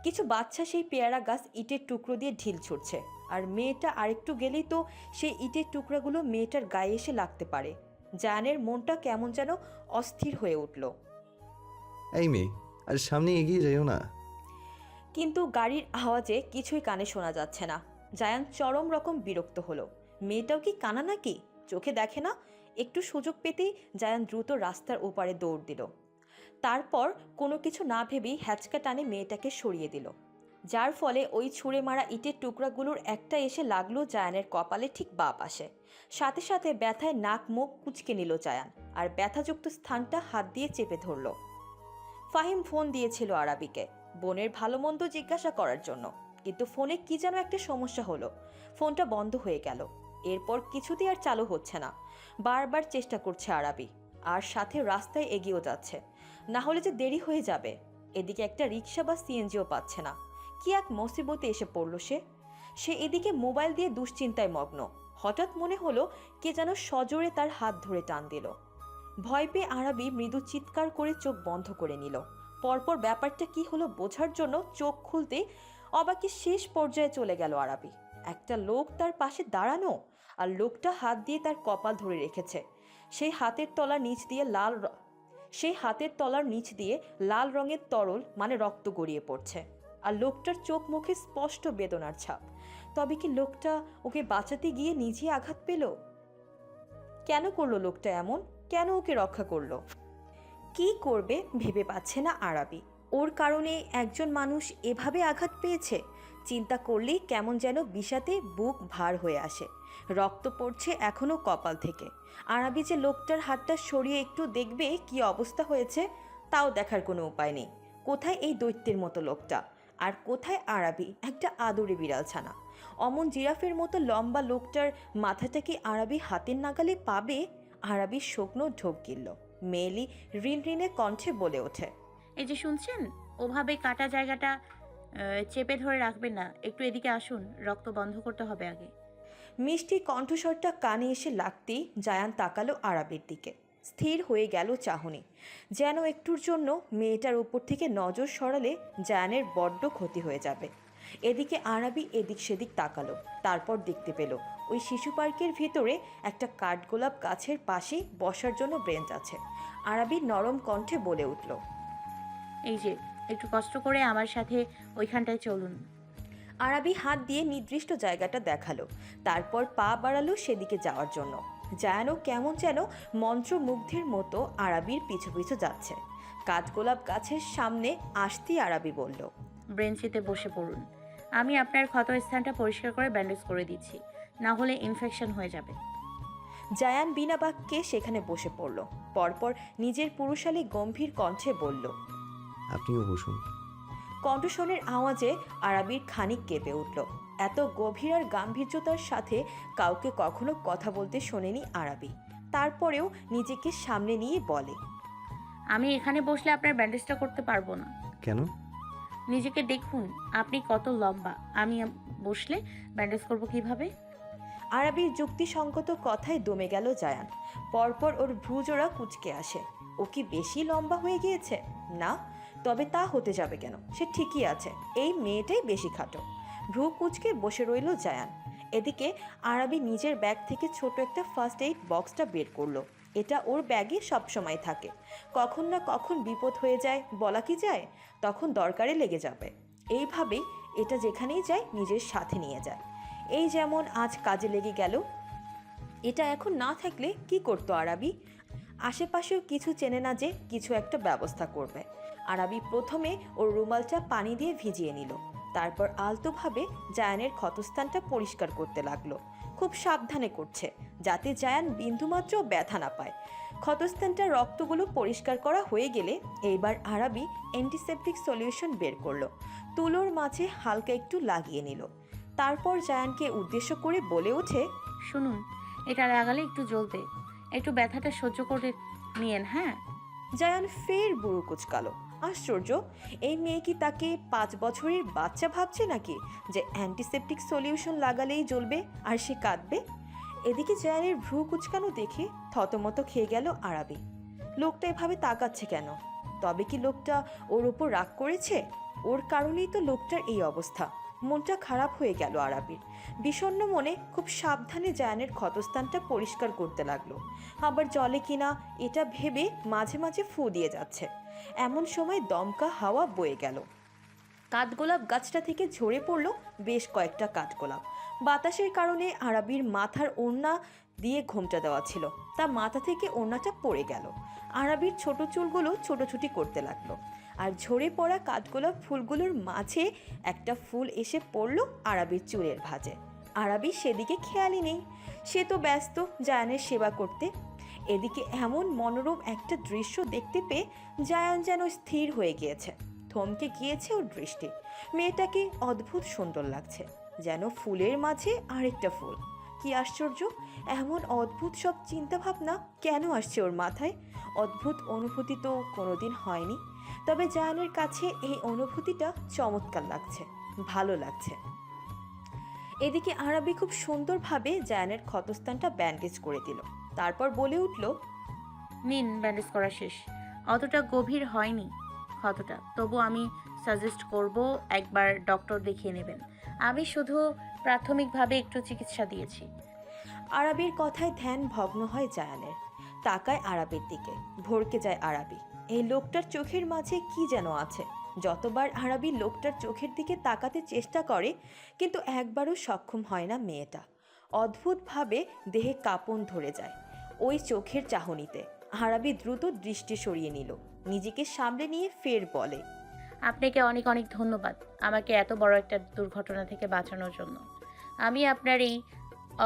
কিছু বাচ্চা সেই পেয়ারা গাছ ইটের টুকরো দিয়ে ঢিল ছুটছে, আর মেয়েটা আরেকটু গেলেই তো সেই ইটের টুকরাগুলো মেয়েটার গায়ে এসে লাগতে পারে। জায়ানের মনটা কেমন যেন অস্থির হয়ে উঠল।
এই মেয়ে, আর সামনে এগিয়ে যাইও না।
কিন্তু গাড়ির আওয়াজে কিছুই কানে শোনা যাচ্ছে না। জায়ান চরম রকম বিরক্ত হলো। মেয়েটাও কি কানা নাকি? চোখে দেখে না? একটু সুযোগ পেতেই জায়ান দ্রুত রাস্তার ওপারে দৌড় দিল। তারপর কোনো কিছু না ভেবেই হ্যাচকা টানে মেয়েটাকে সরিয়ে দিল, যার ফলে ওই ছুঁড়ে মারা ইটের টুকরাগুলোর একটা এসে লাগলো জায়ানের কপালে ঠিক বাঁ পাশে। সাথে সাথে ব্যথায় নাক মুখ কুঁচকে নিল জায়ান, আর ব্যথাযুক্ত স্থানটা হাত দিয়ে চেপে ধরল। ফাহিম ফোন দিয়েছিল আরাবিকে বোনের ভালো মন্দ জিজ্ঞাসা করার জন্য, কিন্তু ফোনে কি যেন একটা সমস্যা হলো। ফোনটা বন্ধ হয়ে গেল। এরপর কিছুতেই আর চালু হচ্ছে না। বারবার চেষ্টা করছে আরাবি, আর সাথে রাস্তায় এগিয়েও যাচ্ছে, না হলে যে দেরি হয়ে যাবে। এদিকে একটা রিক্সা বা সিএনজিও পাচ্ছে না। কি এক মুসিবতে এসে পড়ল সে এদিকে মোবাইল দিয়ে দুশ্চিন্তায় মগ্ন। হঠাৎ মনে হলো কে যেন সজোরে তার হাত ধরে টান দিল। ভয় পেয়ে আরাবি মৃদু চিৎকার করে চোখ বন্ধ করে নিল। পরপর ব্যাপারটা কি হলো বোঝার জন্য চোখ খুলতে অবাকে শেষ পর্যায়ে চলে গেল আরাবি। একটা লোক তার পাশে দাঁড়ানো, আর লোকটা হাত দিয়ে তার কপাল ধরে রেখেছে। সেই হাতের তলার নিচ দিয়ে লাল রঙের তরল মানে রক্ত গড়িয়ে পড়ছে, আর লোকটার চোখ মুখে স্পষ্ট বেদনার ছাপ। তবে কি লোকটা ওকে বাঁচাতে গিয়ে নিজে আঘাত পেল? কেন করলো লোকটা এমন? কেন ওকে রক্ষা করলো? কি করবে ভেবে পাচ্ছে না আরাবি। ওর কারণে একজন মানুষ এভাবে আঘাত পেয়েছে। চিন্তা করলেই কেমন যেন বিষাতে বুক ভার হয়ে আসে। রক্ত পড়ছে এখনও কপাল থেকে। আরাবি যে লোকটার হাতটা সরিয়ে একটু দেখবে কি অবস্থা হয়েছে, তাও দেখার কোনো উপায় নেই। কোথায় এই দৈত্যের মতো লোকটা, আর কোথায় আরাবি একটা আদরে বিড়াল ছানা? অমন জিরাফের মতো লম্বা লোকটার মাথাটা কি আরাবি হাতের নাগালে পাবে? আরাবির শুকনো ঢোক গিলল। মেয়েলি রিনরিনে কণ্ঠে বলে ওঠে,
এই যে শুনছেন, ওভাবে কাটা জায়গাটা চেপে ধরে রাখবেন না, একটু এদিকে আসুন, রক্ত বন্ধ করতে হবে আগে।
মিষ্টি কণ্ঠস্বরটা কানে এসে লাগতেই জায়ান তাকালো আরাবির দিকে। স্থির হয়ে গেল চাহনি। যেন একটুর জন্য মেয়েটার উপর থেকে নজর সরালে জায়ানের বড্ড ক্ষতি হয়ে যাবে। এদিকে আরাবি এদিক সেদিক তাকালো, তারপর দেখতে পেল ওই শিশু পার্কের ভিতরে একটা কাঠগোলাপ গাছের পাশেই বসার জন্য বেঞ্চ আছে। আরাবি নরম কণ্ঠে বলে উঠল,
এই যে একটু কষ্ট করে আমার সাথে ওইখানটায় চলুন।
আরাবি হাত দিয়ে নির্দিষ্ট জায়গাটা দেখালো, তারপর পা বাড়ালো সেদিকে যাওয়ার জন্য। জায়ানও কেমন যেন মন্ত্রমুগ্ধের মতো আরাবির পিছু পিছু যাচ্ছে। কাঠগোলাপ গাছের সামনে আসতেই আরাবি বলল,
ব্রেঞ্চিতে বসে পড়ুন, আমি আপনার ক্ষত স্থানটা পরিষ্কার করে ব্যান্ডেজ করে দিচ্ছি, না হলে ইনফেকশন হয়ে যাবে।
জায়ান বিনা বাক্যে সেখানে বসে পড়ল। পরপর নিজের পুরুষালী গম্ভীর কণ্ঠে বলল,
আপনিও বসুন।
কণ্ঠস্বরের আওয়াজে আরাবির খানিক কেঁপে উঠল। এত গভীর আর গাম্ভীর্যতার সাথে কাউকে কখনো কথা বলতে শোনেনি আরাবি। তারপরেও নিজেকে সামনে নিয়ে বলে,
আমি এখানে বসলে আপনার ব্যান্ডেজটা করতে পারবো না।
কেন?
নিজেকে দেখুন আপনি কত লম্বা, আমি বসলে ব্যান্ডেজ করব কিভাবে?
আরাবির যুক্তিসঙ্গত কথায় দমে গেল জায়ান। পরপর ওর ভ্রুজোড়া কুঁচকে আসে। ও কি বেশি লম্বা হয়ে গিয়েছে? না, তবে তা হতে যাবে কেন? সে ঠিকই আছে, এই মেয়েটাই বেশি খাটো। ভ্রু কুঁচকে বসে রইল জায়ান। এদিকে আরাবি নিজের ব্যাগ থেকে ছোট একটা ফার্স্ট এইড বক্সটা বের করলো। এটা ওর ব্যাগে সবসময় থাকে। কখন না কখন বিপদ হয়ে যায় বলা কি যায়, তখন দরকারে লেগে যাবে। এইভাবেই এটা যেখানেই যায় নিজের সাথে নিয়ে যায়। এই যেমন আজ কাজে লেগে গেল। এটা এখন না থাকলে কি করতো আরাবি? আশেপাশেও কিছু চেনে না যে কিছু একটা ব্যবস্থা করবে। আরাবি প্রথমে ওর রুমালটা পানি দিয়ে ভিজিয়ে নিল, তারপর আলতোভাবে জায়ানের ক্ষতস্থানটা পরিষ্কার করতে লাগলো। খুব সাবধানে করছে যাতে জায়ান বিন্দুমাত্র ব্যথা না পায়। ক্ষতস্থানটা রক্তগুলো পরিষ্কার করা হয়ে গেলে এইবার আরাবি অ্যান্টিসেপটিক সলিউশন বের করলো। তুলোর মাঝে হালকা একটু লাগিয়ে নিল। তারপর জায়ানকে উদ্দেশ্য করে বলে ওঠে,
শুনুন, এটা লাগালে একটু জ্বলবে, একটু ব্যথাটা সহ্য করে নিয়েন। হ্যাঁ।
জায়ান ফের বুড়ো কুচকালো। আশ্চর্য, এই মেয়ে কি তাকে 5 বছরের বাচ্চা ভাবছে নাকি যে অ্যান্টিসেপটিক সলিউশন লাগালেই জ্বলবে আর সে কাঁদবে? এদিকে জায়ানের ভ্রু কুচকানো দেখে থতমত খেয়ে গেল আরাবি। লোকটা এভাবে তাকাচ্ছে কেন? তবে কি লোকটা ওর ওপর রাগ করেছে? ওর কারণেই তো লোকটার এই অবস্থা। মনটা খারাপ হয়ে গেল আরাবির। বিষণ্ণ মনে খুব সাবধানে জায়ানের ক্ষতস্থানটা পরিষ্কার করতে লাগলো। আবার জলে কিনা এটা ভেবে মাঝে মাঝে ফু দিয়ে যাচ্ছে। এমন সময় দমকা হাওয়া বয়ে গেল। কাঠগোলাপ গাছটা থেকে ঝরে পড়ল বেশ কয়েকটা কাঠগোলাপ। বাতাসের কারণে আরাবির মাথার ওড়না দিয়ে ঘোমটা দেওয়া ছিল, তা মাথা থেকে ওড়নাটা পড়ে গেল। আরাবির ছোট চুলগুলো ছোটোছুটি করতে লাগলো, আর ঝরে পড়া কাঠগোলাপ ফুলগুলোর মাঝে একটা ফুল এসে পড়ল আরাবির চুলের ভাঁজে। আরাবি সেদিকে খেয়ালই নেই, সে তো ব্যস্ত জায়ানের সেবা করতে। এদিকে এমন মনোরম একটা দৃশ্য দেখতে পেয়ে জায়ান যেন স্থির হয়ে গিয়েছে। থমকে গিয়েছে ওর দৃষ্টি। মেয়েটাকে অদ্ভুত সুন্দর লাগছে, যেন ফুলের মাঝে আরেকটা ফুল। কি কি আশ্চর্য, এমন অদ্ভুত সব চিন্তাভাবনা কেন আসছে ওর মাথায়? অদ্ভুত অনুভূতি তো কোনোদিন হয়নি। তবে জায়ানের কাছে এই অনুভূতিটা চমৎকার লাগছে, ভালো লাগছে। এদিকে আরাবি খুব সুন্দরভাবে জায়ানের ক্ষতস্থানটা ব্যান্ডেজ করে দিল। তারপর বলে উঠল,
নিন, ব্যান্ডেজ করা শেষ। অতটা গভীর হয়নি ক্ষতটা, তবু আমি সাজেস্ট করব একবার ডক্টর দেখিয়ে নেবেন। আমি শুধু প্রাথমিকভাবে একটু চিকিৎসা দিয়েছি।
আরাবির কথায় ধ্যান ভগ্ন হয় জায়ানের। তাকায় আরাবির দিকে, ভরকে যায় আরাবি। এই লোকটার চোখের মাঝে কি যেন আছে। যতবার আরাবি লোকটার চোখের দিকে তাকাতে চেষ্টা করে, কিন্তু একবারও সক্ষম হয় না মেয়েটা। অদ্ভুতভাবে দেহে কাঁপন ধরে যায় ওই চোখের চাহনিতে। আরাবি দ্রুত দৃষ্টি সরিয়ে নিল, নিজেকে সামলে নিয়ে ফের বলে,
আপনাকে অনেক অনেক ধন্যবাদ আমাকে এত বড় একটা দুর্ঘটনা থেকে বাঁচানোর জন্য। আমি আপনার এই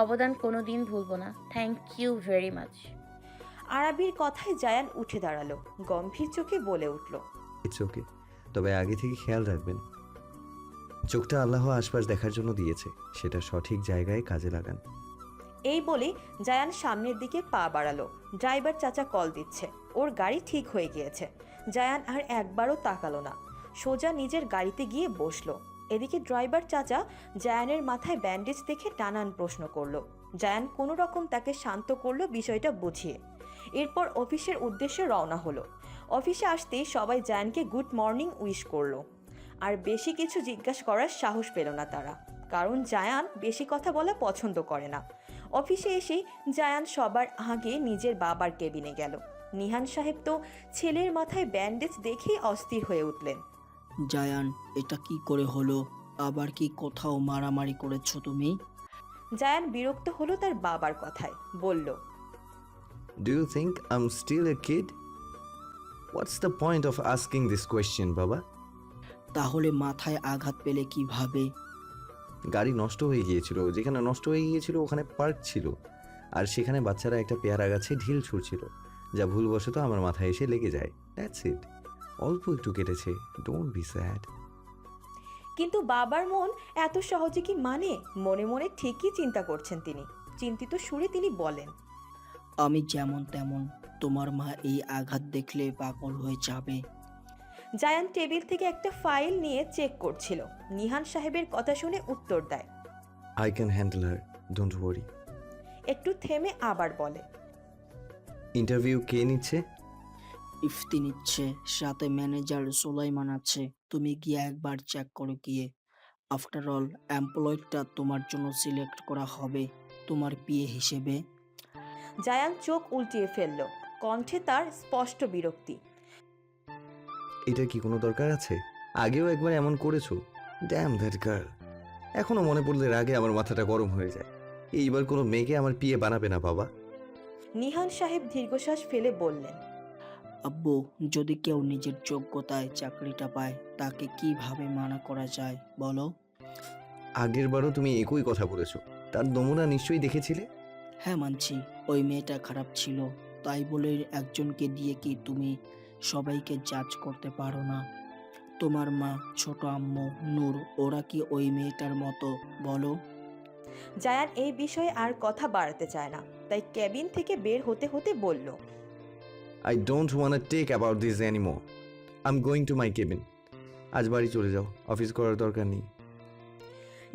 অবদান কোনো দিন ভুলব না। Thank you very much.
আরাবির কথায় জায়ান উঠে দাঁড়ালো, গম্ভীর চোখে বলে উঠল,
ইটস ওকে, তবে আগে থেকে খেয়াল রাখবেন। চোখটা আল্লাহ আশপাশ দেখার জন্য দিয়েছে, সেটা সঠিক জায়গায় কাজে লাগান।
এই বলে জায়ান সামনের দিকে পা বাড়ালো। ড্রাইভার চাচা কল দিচ্ছে, ওর গাড়ি ঠিক হয়ে গিয়েছে। জায়ান আর একবারও তাকালো না, সোজা নিজের গাড়িতে গিয়ে বসলো। এদিকে ড্রাইভার চাচা জায়ানের মাথায় ব্যান্ডেজ দেখে নানান প্রশ্ন করলো। জায়ান কোনো রকম তাকে শান্ত করলো বিষয়টা বুঝিয়ে। এরপর অফিসের উদ্দেশ্যে রওনা হলো। অফিসে আসতেই সবাই জায়ানকে গুড মর্নিং উইশ করলো। আর বেশি কিছু জিজ্ঞাসা করার সাহস পেল না তারা, কারণ জায়ান বেশি কথা বলা পছন্দ করে না। অফিসে এসেই জায়ান সবার আগে নিজের বাবার কেবিনে গেল। নিহান সাহেব তো ছেলের মাথায় ব্যান্ডেজ দেখেই অস্থির হয়ে উঠলেন।
জায়ান, এটা কি করে হলো? আবার কি কোথাও মারামারি করেছো তুমি?
জায়ান বিরক্ত হলো তার বাবার কথায়, বলল,
do you think I am still a kid? What's the point of asking this question বাবা?
তাহলে মাথায় আঘাত পেলে কিভাবে?
গাড়ি নষ্ট হয়ে গিয়েছিল, যেখানে নষ্ট হয়ে গিয়েছিল ওখানে পার্ক ছিল, আর সেখানে বাচ্চারা একটা পেয়ারা গাছে ঢিল ছুঁড়ছিল, যা ভুলবশত আমার মাথায় এসে লেগে যায়। দ্যাটস ইট, অল্প একটু কেটেছে, ডোন্ট বি স্যাড।
কিন্তু বাবার মন এত সহজে কি মানে? মনে মনে ঠিকই চিন্তা করছেন তিনি। চিন্তিত সুরে তিনি বলেন,
আমি যেমন তেমন, তোমার মা এই আঘাত দেখলে পাগল হয়ে যাবে।
জায়ান টেবিল থেকে একটা ফাইল নিয়ে চেক করছিল। নিহান সাহেবের কথা শুনে উত্তর দেয়,
I can handle her, don't worry.
একটু থেমে আবার বলে,
ইন্টারভিউ কে নিচ্ছে?
ইফতি নিচ্ছে, সাথে ম্যানেজার সুলাইমান আছে। তুমি গিয়ে একবার চেক করো গিয়ে। আফটার অল, এমপ্লয়িটা তোমার জন্য সিলেক্ট করা হবে তোমার পিএ হিসেবে।
জায়ান চোখ উল্টিয়ে ফেলল, কণ্ঠে তার স্পষ্ট বিরক্তি।
এটা কি কোনো দরকার আছে? আগেও একবার এমন করেছো। Damn that girl. এখনো মনে পড়লে রাগে আমার মাথাটা গরম হয়ে যায়। এইবার কোনো মেয়েকে আমার পিয়ে বানাবে না বাবা।
নিহান সাহেব দীর্ঘশ্বাস ফেলে বললেন,
আব্বু, যদি কেউ নিজের যোগ্যতায় চাকরিটা পায়, তাকে কিভাবে মানা করা যায় বলো?
আগের বারও তুমি একই কথা বলেছো, তার নমুনা নিশ্চয়ই দেখেছিলে।
হ্যাঁ মানছি, ওই মেয়েটা খারাপ ছিল, তাই বলে একজনকে দিয়ে কি তুমি সবাইকে জাজ করতে পারো না? তোমার মা, ছোট আম্মু, নূর, ওরা কি ওই মেয়েটার মতো বলো?
জায়ান এই বিষয়ে আর কথা বাড়াতে চায় না, তাই কেবিন থেকে বের হতে হতে বলল,
I don't want talk about this anymore. I am going to my cabin. আজ বাড়ি চলে যাও, অফিস করার দরকার নেই।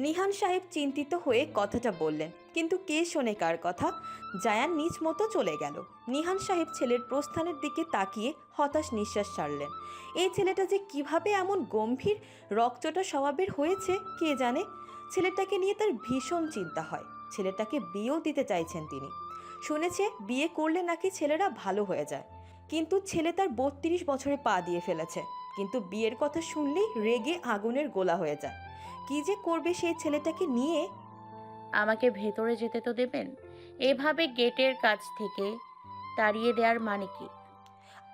নিহান সাহেব চিন্তিত হয়ে কথাটা বললেন, কিন্তু কে শোনে কার কথা? জায়ান নিজ মতো চলে গেল। নিহান সাহেব ছেলের প্রস্থানের দিকে তাকিয়ে হতাশ নিঃশ্বাস ছাড়লেন। এই ছেলেটা যে কিভাবে এমন গম্ভীর রকচটা স্বভাবের হয়েছে কে জানে। ছেলেটাকে নিয়ে তার ভীষণ চিন্তা হয়। ছেলেটাকে বিয়েও দিতে চাইছেন তিনি। শুনেছে বিয়ে করলে নাকি ছেলেরা ভালো হয়ে যায়, কিন্তু ছেলে তার 32 বছরে পা দিয়ে ফেলেছে। কিন্তু বিয়ের কথা শুনলেই রেগে আগুনের গোলা হয়ে যায়। কি যে করবে সেই ছেলেটাকে নিয়ে।
আমাকে ভেতরে যেতে তো দেবেন? এভাবে গেটের কাছ থেকে তাড়িয়ে দেওয়ার মানে কি?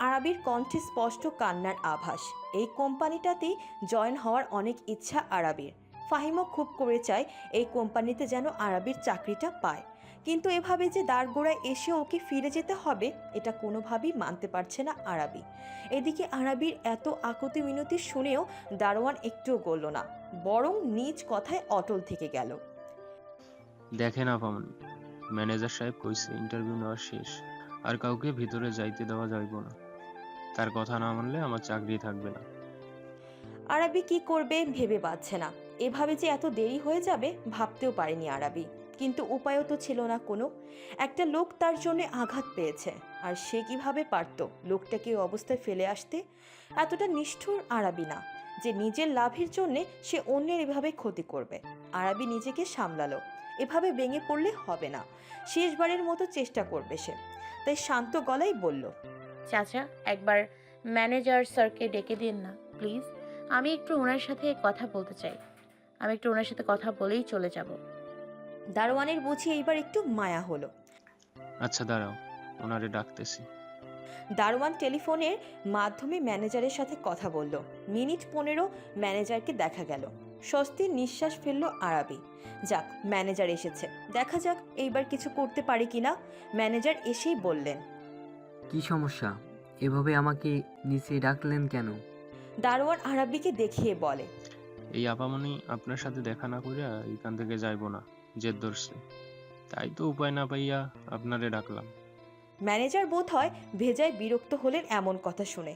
আরাবির কণ্ঠে স্পষ্ট কান্নার আভাস। এই কোম্পানিটাতেই জয়েন হওয়ার অনেক ইচ্ছা আরাবির। ফাহিমও খুব করে চায় এই কোম্পানিতে যেন আরাবির চাকরিটা পায়, কিন্তু এভাবে যে দাঁড়গোড়ায় এসে ওকে ফিরে যেতে হবে এটা কোনোভাবেই মানতে পারছে না আরাবি। এদিকে আরাবির এত আকুতি মিনতি শুনেও দারোয়ান একটুও গলল না, বরং নিজ কথায় অটল থেকে গেল।
দেখেন আপামনি, ম্যানেজার সাহেব কইছে ইন্টারভিউ নেওয়া শেষ, আর কাউকে ভিতরে যাইতে দেওয়া যাইব না। তার কথা না মানলে আমার চাকরি থাকবে না।
আরাবি কি করবে ভেবে পাচ্ছে না। এভাবে যে এত দেরি হয়ে যাবে ভাবতেও পারেনি আরাবি, কিন্তু উপায়ও তো ছিল না কোনো। একটা লোক তার জন্য আঘাত পেয়েছে, আর সে কিভাবে পারত লোকটাকে এই অবস্থায় ফেলে আসতে? এতটা নিষ্ঠুর আরাবি না যে নিজের লাভের জন্যে সে অন্যের এভাবে ক্ষতি করবে। আরাবি নিজেকে সামলালো, এভাবে ভেঙে পড়লে হবে না, শেষবারের মতো চেষ্টা করবে সে। তাই শান্ত গলায় বলল,
চাচা, একবার ম্যানেজার স্যারকে ডেকে দিন না প্লিজ। আমি একটু ওনার সাথে কথা বলতে চাই। আমি একটু ওনার সাথে কথা বলেই চলে যাব।
দারোয়ানের বুঝি এইবার একটু মায়া হলো।
আচ্ছা দাঁড়াও, ওনারে ডাকতেছি।
দারোয়ান টেলিফোনের মাধ্যমে ম্যানেজারের সাথে কথা বলল। মিনিট 15 ম্যানেজারকে দেখা গেল। স্বস্তির নিঃশ্বাস ফেলল আরাবি। যাক, ম্যানেজার এসেছে, দেখা যাক এইবার কিছু করতে পারি কিনা। ম্যানেজার এসেই বললেন,
কি সমস্যা? এভাবে আমাকে নিচে ডাকলেন কেন?
দারোয়ান আরাবিকে দেখিয়ে বলে,
এই আপামনি আপনার সাথে দেখা না কইরা এখান থেকে যাইব না, জেদ ধরছে। তাই তো উপায় না পাইয়া আপনারে ডাকলাম।
ম্যানেজার বোধ হয় ভেজায় বিরক্ত হলেন এমন কথা শুনে।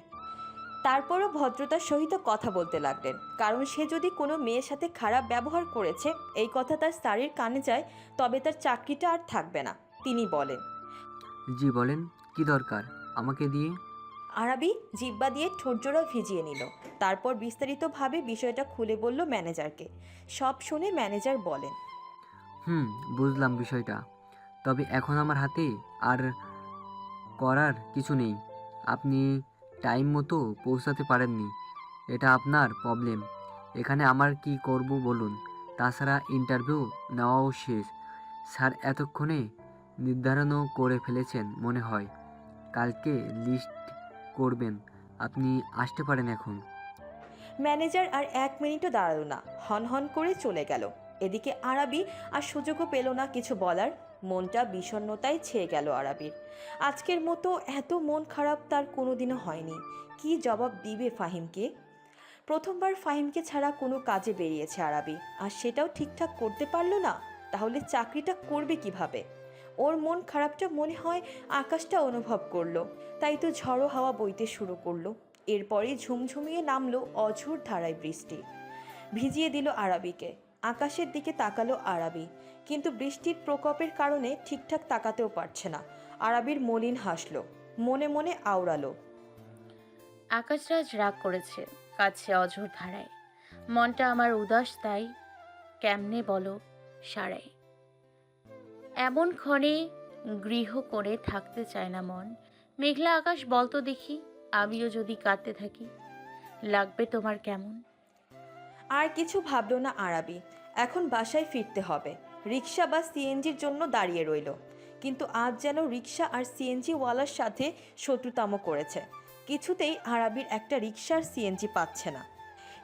তারপরও ভদ্রতার সহিত কথা বলতে লাগলেন, কারণ সে যদি কোনো মেয়ের সাথে খারাপ ব্যবহার করেছে এই কথা তার স্যারের কানে যায়, তবে তার চাকরিটা আর থাকবে না। তিনি বলেন,
জি বলেন, কি দরকার আমাকে দিয়ে?
আরাবি জিব্বা দিয়ে ঠোঁটজোড়া ভিজিয়ে নিল, তারপর বিস্তারিতভাবে বিষয়টা খুলে বলল ম্যানেজারকে। সব শুনে ম্যানেজার বলেন,
বুঝলাম বিষয়টা, তবে এখন আমার হাতে আর করার কিছু নেই। আপনি টাইম মতো পৌঁছাতে পারেননি, এটা আপনার প্রবলেম। এখানে আমার কি করব বলুন? তাছাড়া ইন্টারভিউ নেওয়াও শেষ। স্যার এতক্ষণে নির্ধারণও করে ফেলেছেন মনে হয়, কালকে লিস্ট করবেন। আপনি আসতে পারেন এখন।
ম্যানেজার আর 1 মিনিটও দাঁড়ালো না, হন করে চলে গেল। এদিকে আরাবি আর সুযোগও পেল না কিছু বলার। মনটা বিষণ্ণতায় ছেয়ে গেল আরাবির। আজকের মতো এত মন খারাপ তার কোনোদিনও হয়নি। কি জবাব দিবে ফাহিমকে? প্রথমবার ফাহিমকে ছাড়া কোনো কাজে বেরিয়েছে আরাবি, আর সেটাও ঠিকঠাক করতে পারলো না। তাহলে চাকরিটা করবে কিভাবে? ওর মন খারাপটা মনে হয় আকাশটা অনুভব করলো, তাই তো ঝড়ো হাওয়া বইতে শুরু করলো। এরপরই ঝুমঝুমিয়ে নামলো অঝোর ধারায় বৃষ্টি, ভিজিয়ে দিল আরাবিকে। আকাশের দিকে তাকালো আরাবি, কিন্তু বৃষ্টির প্রকোপের কারণে ঠিকঠাক তাকাতেও পারছে না। আরাবির মলিন হাসলো, মনে মনে আওড়ালো,
আকাশরাজ রাগ করেছে, কাছে অঝোর ধারায়। মনটা আমার উদাস, তাই কেমনে বলো সারাই। এমন ক্ষণে গৃহ করে থাকতে চায় না মন। মেঘলা আকাশ বলতো দেখি, আমিও যদি কাঁদতে থাকি, লাগবে তোমার কেমন?
আর কিছু ভাবলো না আরাবি। এখন বাসায় ফিরতে হবে। রিক্সা বা সিএনজির জন্য দাঁড়িয়ে রইল, কিন্তু আজ যেন রিক্সা আর সিএনজিওয়ালার সাথে শত্রুতাম করেছে। কিছুতেই আরাবির একটা রিক্সা আর সিএনজি পাচ্ছে না।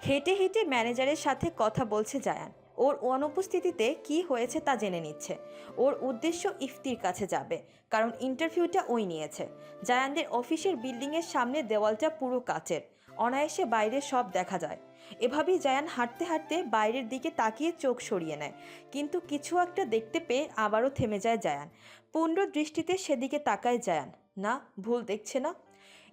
হেঁটে হেঁটে ম্যানেজারের সাথে কথা বলছে জায়ান। ওর অনুপস্থিতিতে কি হয়েছে তা জেনে নিচ্ছে। ওর উদ্দেশ্য ইফতির কাছে যাবে, কারণ ইন্টারভিউটা ওই নিয়েছে। জায়ানদের অফিসের বিল্ডিংয়ের সামনে দেওয়ালটা পুরো কাচের, অনায়াসে বাইরে সব দেখা যায়। এভাবেই জায়ান হাঁটতে হাঁটতে বাইরের দিকে তাকিয়ে চোখ সরিয়ে নেয়, কিন্তু কিছু একটা দেখতে পেয়ে আবারও থেমে যায় জায়ান। পূর্ণ দৃষ্টিতে সেদিকে তাকায় জায়ান। না, ভুল দেখছে না,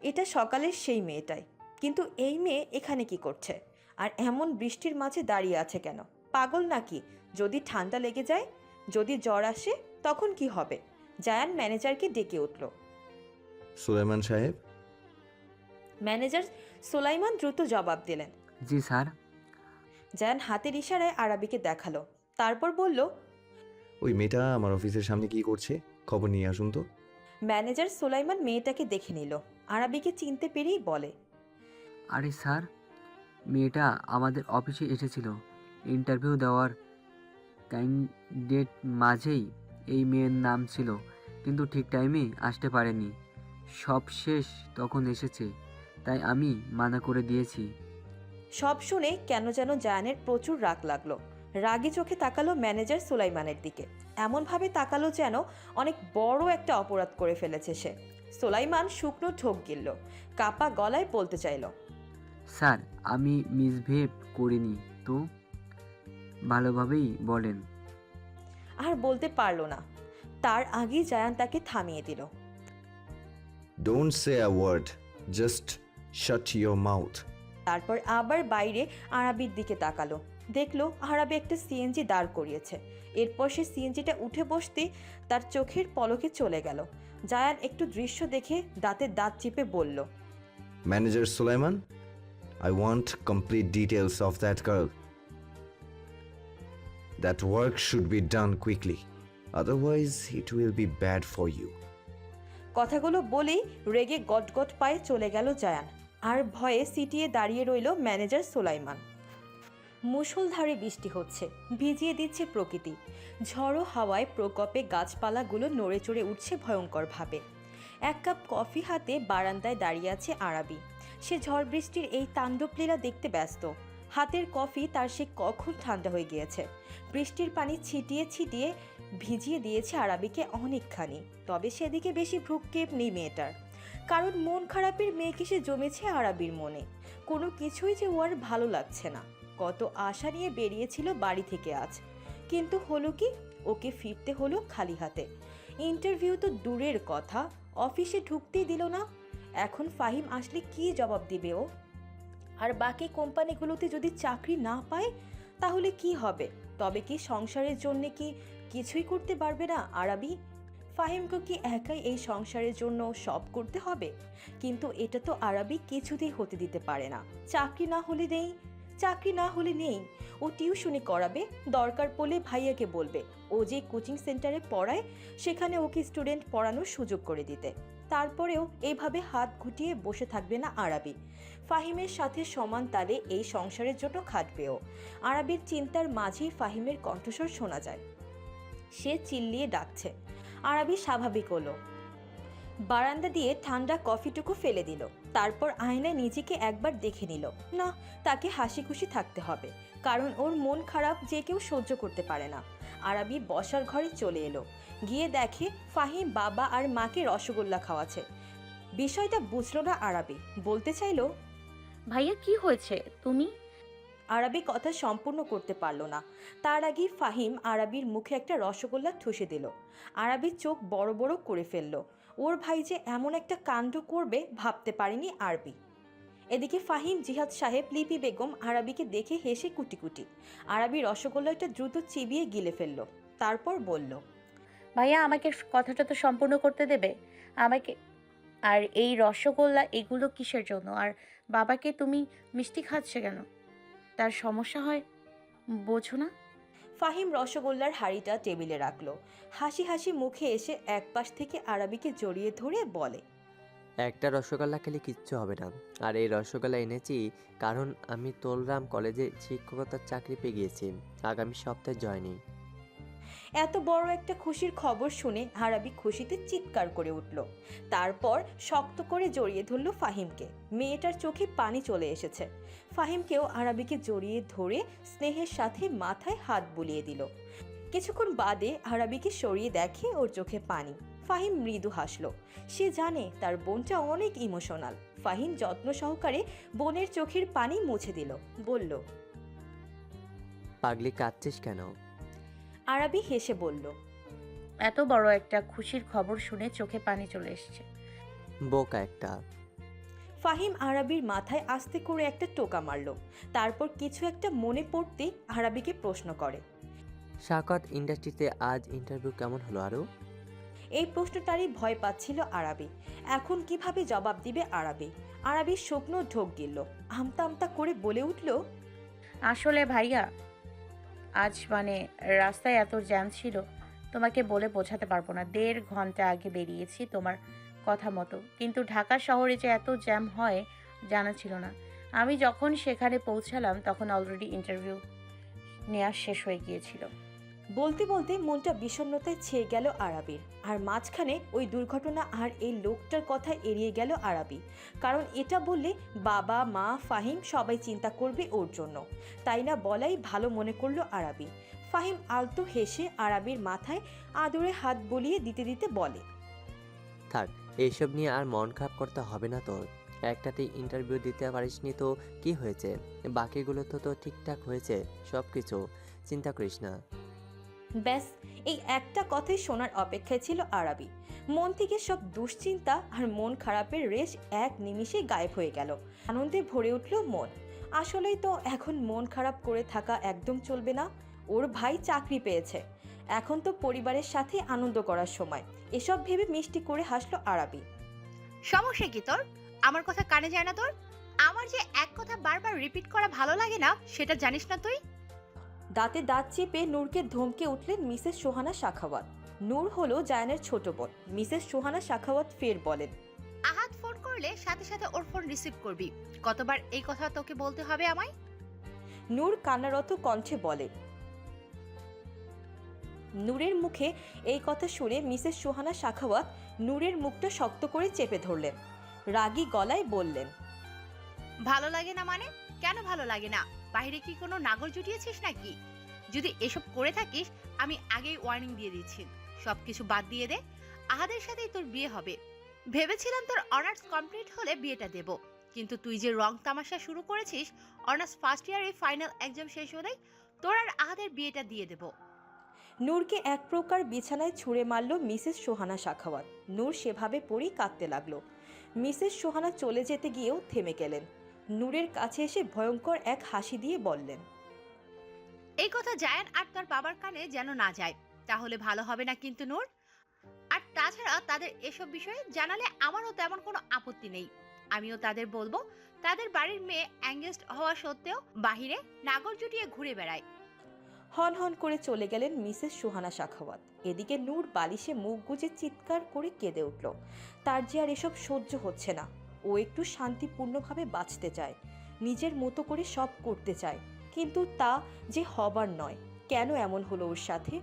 এটা সকালের সেই মেয়েটাই। কিন্তু এই মেয়ে এখানে কি করছে, আর এমন বৃষ্টির মাঝে দাঁড়িয়ে আছে কেন? পাগল নাকি? যদি ঠান্ডা লেগে যায়, যদি জ্বর আসে, তখন কি হবে? জায়ান ম্যানেজারকে ডেকে উঠল।
সুলাইমান সাহেব।
ম্যানেজার সুলাইমান দ্রুত জবাব দিলেন,
জি স্যার।
জায়ান হাতের ইশারায় আরাবিকে দেখালো, তারপর বলল,
ওই মেয়েটা আমার অফিসের সামনে কি করছে, খবর নিয়ে আসুন তো।
ম্যানেজার সুলাইমান মেয়েটাকে দেখে নিল, আরাবিকে চিনতে পেরেই বলে,
আরে স্যার, মেয়েটা আমাদের অফিসে এসেছিল ইন্টারভিউ দেওয়ার। ক্যান্ডিডেট মাঝেই এই মেয়ের নাম ছিল, কিন্তু ঠিক টাইমে আসতে পারেনি। সব শেষ তখন এসেছে, তাই আমি মানা করে দিয়েছি।
সব শুনে কেন যেন জায়ানের প্রচুর রাগ লাগলো। রাগী চোখে তাকালো ম্যানেজার সুলাইমানের দিকে, এমনভাবে তাকালো যেন অনেক বড় একটা অপরাধ করে ফেলেছে সে। সুলাইমান শুকনো ঠোক গিলল, কাপা গলায় বলতে চাইল,
স্যার, আমি মিসবিহেভ করিনি তো, ভালোভাবেই বলেন।
আর বলতে পারল না। তার আগেই জায়ান তাকে থামিয়ে দিল।
Don't say a word, just shut your mouth.
তারপর আবার বাইরে আরাবির দিকে তাকালো, দেখলো আরাবি একটা সিএনজি দাঁড় করিয়েছে। এরপর সে সিএনজিটা উঠে বসতে তার চোখের পলকে চলে গেল। জায়ান একটু দৃশ্য দেখে দাঁতে দাঁত চিপে বলল,
manager Sulaiman, I want complete details of that girl. That work should be done quickly, otherwise it will be bad for you.
কথাগুলো বলেই রেগে গটগট পায়ে চলে গেল জায়ান, আর ভয়ে সিটিয়ে দাঁড়িয়ে রইল ম্যানেজার সুলাইমান। মুষলধারে বৃষ্টি হচ্ছে, ভিজিয়ে দিচ্ছে প্রকৃতি। ঝড়ো হাওয়ায় প্রকোপে গাছপালাগুলো নড়ে চড়ে উঠছে ভয়ঙ্করভাবে। এক কাপ কফি হাতে বারান্দায় দাঁড়িয়ে আছে আরাবি। সে ঝড় বৃষ্টির এই তাণ্ডবলীলা দেখতে ব্যস্ত। হাতের কফি তার সে কখন ঠান্ডা হয়ে গিয়েছে। বৃষ্টির পানি ছিটিয়ে ছিটিয়ে ভিজিয়ে দিয়েছে আরাবিকে অনেকখানি। তবে সেদিকে বেশি ভ্রুক্ষেপ নেই মেয়েটার, কারণ মন খারাপের মেয়েকে সে জমেছে আরাবির মনে। কোনো কিছুই যে ওর ভালো লাগছে না। কত আশা নিয়ে বেরিয়েছিল বাড়ি থেকে আজ, কিন্তু হলো কি, ওকে ফিরতে হলো খালি হাতে। ইন্টারভিউ তো দূরের কথা, অফিসে ঢুকতেই দিল না। এখন ফাহিম আসলে কি জবাব দিবে ও? আর বাকি কোম্পানিগুলোতে যদি চাকরি না পায় তাহলে কি হবে? তবে কি সংসারের জন্য কি কিছুই করতে পারবে না আরাবি? ফাহিমকে কি একাই এই সংসারের জন্য সব করতে হবে? কিন্তু এটা তো আরাবি কিছুতেই হতে দিতে পারে না। চাকরি না হলে নেই, ও টিউশনি করাবে, দরকার পড়লে ভাইয়াকে বলবে ও যে কোচিং সেন্টারে পড়ায় সেখানে ওকে স্টুডেন্ট পড়ানোর সুযোগ করে দিতে। তারপরেও এইভাবে হাত গুটিয়ে বসে থাকবে না আরাবি। ফাহিমের সাথে সমান তালে এই সংসারের জন্য খাটবেও। আরাবির চিন্তার মাঝেই ফাহিমের কণ্ঠস্বর শোনা যায়। সে চিল্লিয়ে ডাকছে। আরাবি স্বাভাবিক হলো, বারান্দা দিয়ে ঠান্ডা কফিটুকু ফেলে দিল। তারপর আয়নায় নিজেকে একবার দেখে নিল। না, তাকে হাসি খুশি থাকতে হবে, কারণ ওর মন খারাপ যে কেউ সহ্য করতে পারে না। আরাবি বসার ঘরে চলে এলো, গিয়ে দেখে ফাহিম বাবা আর মাকে রসগোল্লা খাওয়াচ্ছে। বিষয়টা বুঝলো না আরাবি, বলতে চাইলো,
ভাইয়া কি হয়েছে? তুমি?
আরাবি কথা সম্পূর্ণ করতে পারল না। তার আগেই ফাহিম আরাবির মুখে একটা রসগোল্লা ঠুসে দিল। আরাবির চোখ বড় বড় করে ফেলল। ওর ভাই যে এমন একটা কাণ্ড করবে ভাবতে পারেনি আরবি। এদিকে ফাহিম, জিহাদ সাহেব, লিপি বেগম আরাবিকে দেখে হেসে কুটি। আরাবি রসগোল্লাটা দ্রুত চিবিয়ে গিলে ফেলল। তারপর বলল,
ভাইয়া আমাকে কথাটা তো সম্পূর্ণ করতে দেবে আমাকে। আর এই রসগোল্লা এগুলো কিসের জন্য? আর বাবাকে তুমি মিষ্টি খাচ্ছে কেন? তার সমস্যা হয়, বোঝো না?
ফাহিম রসগোল্লার হাঁড়িটা টেবিলে রাখলো। হাসি হাসি মুখে এসে এক পাশ থেকে আরাবিকে জড়িয়ে ধরে বলে,
একটা রসগোল্লা খেলে কিচ্ছু হবে না। আর এই রসগোল্লা এনেছি কারণ আমি তোলরাম কলেজে শিক্ষকতার চাকরি পেয়ে গিয়েছি, আগামী সপ্তাহে জয়েনিং।
এত বড় একটা খুশির খবর শুনে আরাবি খুশিতে চিৎকার করে উঠল। তারপর শক্ত করে জড়িয়ে ধরল ফাহিমকে। মেয়েটার চোখে পানি চলে এসেছে। ফাহিমকেও আরাবিকে জড়িয়ে ধরে স্নেহের সাথে মাথায় হাত বুলিয়ে দিল। কিছুক্ষণ বাদে আরাবিকে সরিয়ে দেখে ওর চোখে পানি। ফাহিম মৃদু হাসলো। সে জানে তার বোনটা অনেক ইমোশনাল। ফাহিম যত্ন সহকারে বোনের চোখের পানি মুছে দিল, বলল,
পাগলি কাঁদছিস কেন?
আরাবি হেসে বলল,
এত বড় একটা খুশির খবর শুনে চোখে পানি চলে এসছে।
বোকা একটা।
ফাহিম আরাবির মাথায় আস্তে করে একটা টোকা মারল। তারপর কিছু একটা মনে পড়তেই আরাবিকে প্রশ্ন করে,
শাকত ইন্ডাস্ট্রিতে আজ ইন্টারভিউ কেমন হলো আরও?
এই প্রশ্নটারই ভয় পাচ্ছিল আরাবি। এখন কিভাবে জবাব দিবে আরাবি? আরাবির শুকনো ঢোক গিলল, আমতা আমতা করে বলে উঠল,
আসলে ভাইয়া আজ রাস্তায় এত জ্যাম ছিল, তোমাকে বলে বোঝাতে পারবো না। 1.5 ঘন্টা আগে বেরিয়েছি তোমার কথা মতো, কিন্তু ঢাকা শহরে যে এত জ্যাম হয় জানা ছিল না। আমি যখন সেখানে পৌঁছালাম তখন অলরেডি ইন্টারভিউ নেওয়া শেষ হয়ে গিয়েছিল।
বলতে বলতে মনটা বিষণ্ণতায় ছেয়ে গেল আরাবির। আর মাঝখানে ওই দুর্ঘটনা আর এই লোকটার কথা এড়িয়ে গেল আরাবি, কারণ এটা বললে বাবা মা ফাহিম সবাই চিন্তা করবে ওর জন্য। তাই না বলাই ভালো মনে করলো আরাবি। ফাহিম আলতো হেসে আরাবির মাথায় আদরে হাত বলিয়ে দিতে দিতে বলে,
থাক, এইসব নিয়ে আর মন খারাপ করতে হবে না তোর। একটাতেই ইন্টারভিউ দিতে পারিসনি তো কি হয়েছে? বাকিগুলো তো ঠিকঠাক হয়েছে সব কিছু, চিন্তা করিস না।
ব্যাস এই একটা কথাই শোনার অপেক্ষায় ছিল আরাবি। মন থেকে সব দুশ্চিন্তা আর মন খারাপের রেশ এক নিমিষে গায়েব হয়ে গেল। আনন্দে ভরে উঠল মন। আসলেই তো এখন মন খারাপ করে থাকা একদম চলবে না। ওর ভাই চাকরি পেয়েছে, এখন তো পরিবারের সাথে আনন্দ করার সময়। এসব ভেবে মিষ্টি করে হাসলো আরাবি।
সমস্যা কি তোর? আমার কথা কানে যায় না তোর? আমার যে এক কথা বারবার রিপিট করা ভালো লাগে না সেটা জানিস না তুই?
দাঁতে দাঁত চেপে নূরকে ধমকে উঠলেন মিসেস সোহানা সাখাওয়াত। নূর হলো জায়ানের ছোট বোন। মিসেস সোহানা সাখাওয়াত ফের বলেন,
আহাদ ফোন করলে সাথে সাথে ওর ফোন রিসিভ করবি। কতবার এই কথা তোকে বলতে হবে আমায়?
নূর কান্নারত কণ্ঠে বলে। নূরের মুখে এই কথা শুনে মিসেস সোহানা সাখাওয়াত নূরের মুখটা শক্ত করে চেপে ধরলেন। রাগী গলায় বললেন,
ভালো লাগে না মানে? কেন ভালো লাগে না? বাইরে কি কোনো নাগর জুটিয়েছিস নাকি? যদি এসব করে থাকিস আমি আগেই ওয়ার্নিং দিয়ে দিচ্ছি, সবকিছু বাদ দিয়ে দে। আহাদের সাথেই তোর বিয়ে হবে। ভেবেছিলাম তোর অনার্স কমপ্লিট হলে বিয়েটা দেব, কিন্তু তুই যে রং তামাশা শুরু করেছিস, অনার্স ফার্স্ট ইয়ারে ফাইনাল এক্সাম শেষ হলেই তোর আর আহাদের বিয়েটা দিয়ে দেব।
নূরকে এক প্রকার বিছানায় ছুঁড়ে মারল মিসেস সোহানা সাখাওয়াত। নূর সেভাবে পড়েই কাঁদতে লাগলো। মিসেস সোহানা চলে যেতে গিয়েও থেমে গেলেন। নূরের কাছে এসে ভয়ঙ্কর এক হাসি দিয়ে বললেন,
এই কথা জায়ান আর তোর বাবার কানে যেন না যায়, তাহলে ভালো হবে না কিন্তু নূর। আর তাছাড়া তাদের এসব বিষয়ে জানালে আমারও তেমন কোনো আপত্তি নেই। আমিও তাদের বলবো তাদের বাড়ির মেয়ে এঙ্গেজড হওয়া সত্ত্বেও বাহিরে নাগর জুটিয়ে ঘুরে বেড়ায়।
হন হন করে চলে গেলেন মিসেস সোহানা সাখাওয়াত। এদিকে নূর বালিশে মুখ গুজে চিৎকার করে কেঁদে উঠল। তার যে আর এসব সহ্য হচ্ছে না। ও একটু শান্তিপূর্ণভাবে বাঁচতে চায়, নিজের মতো করে সব করতে চায়, কিন্তু তা যে হবার নয়। কেন এমন হলো ওর সাথে?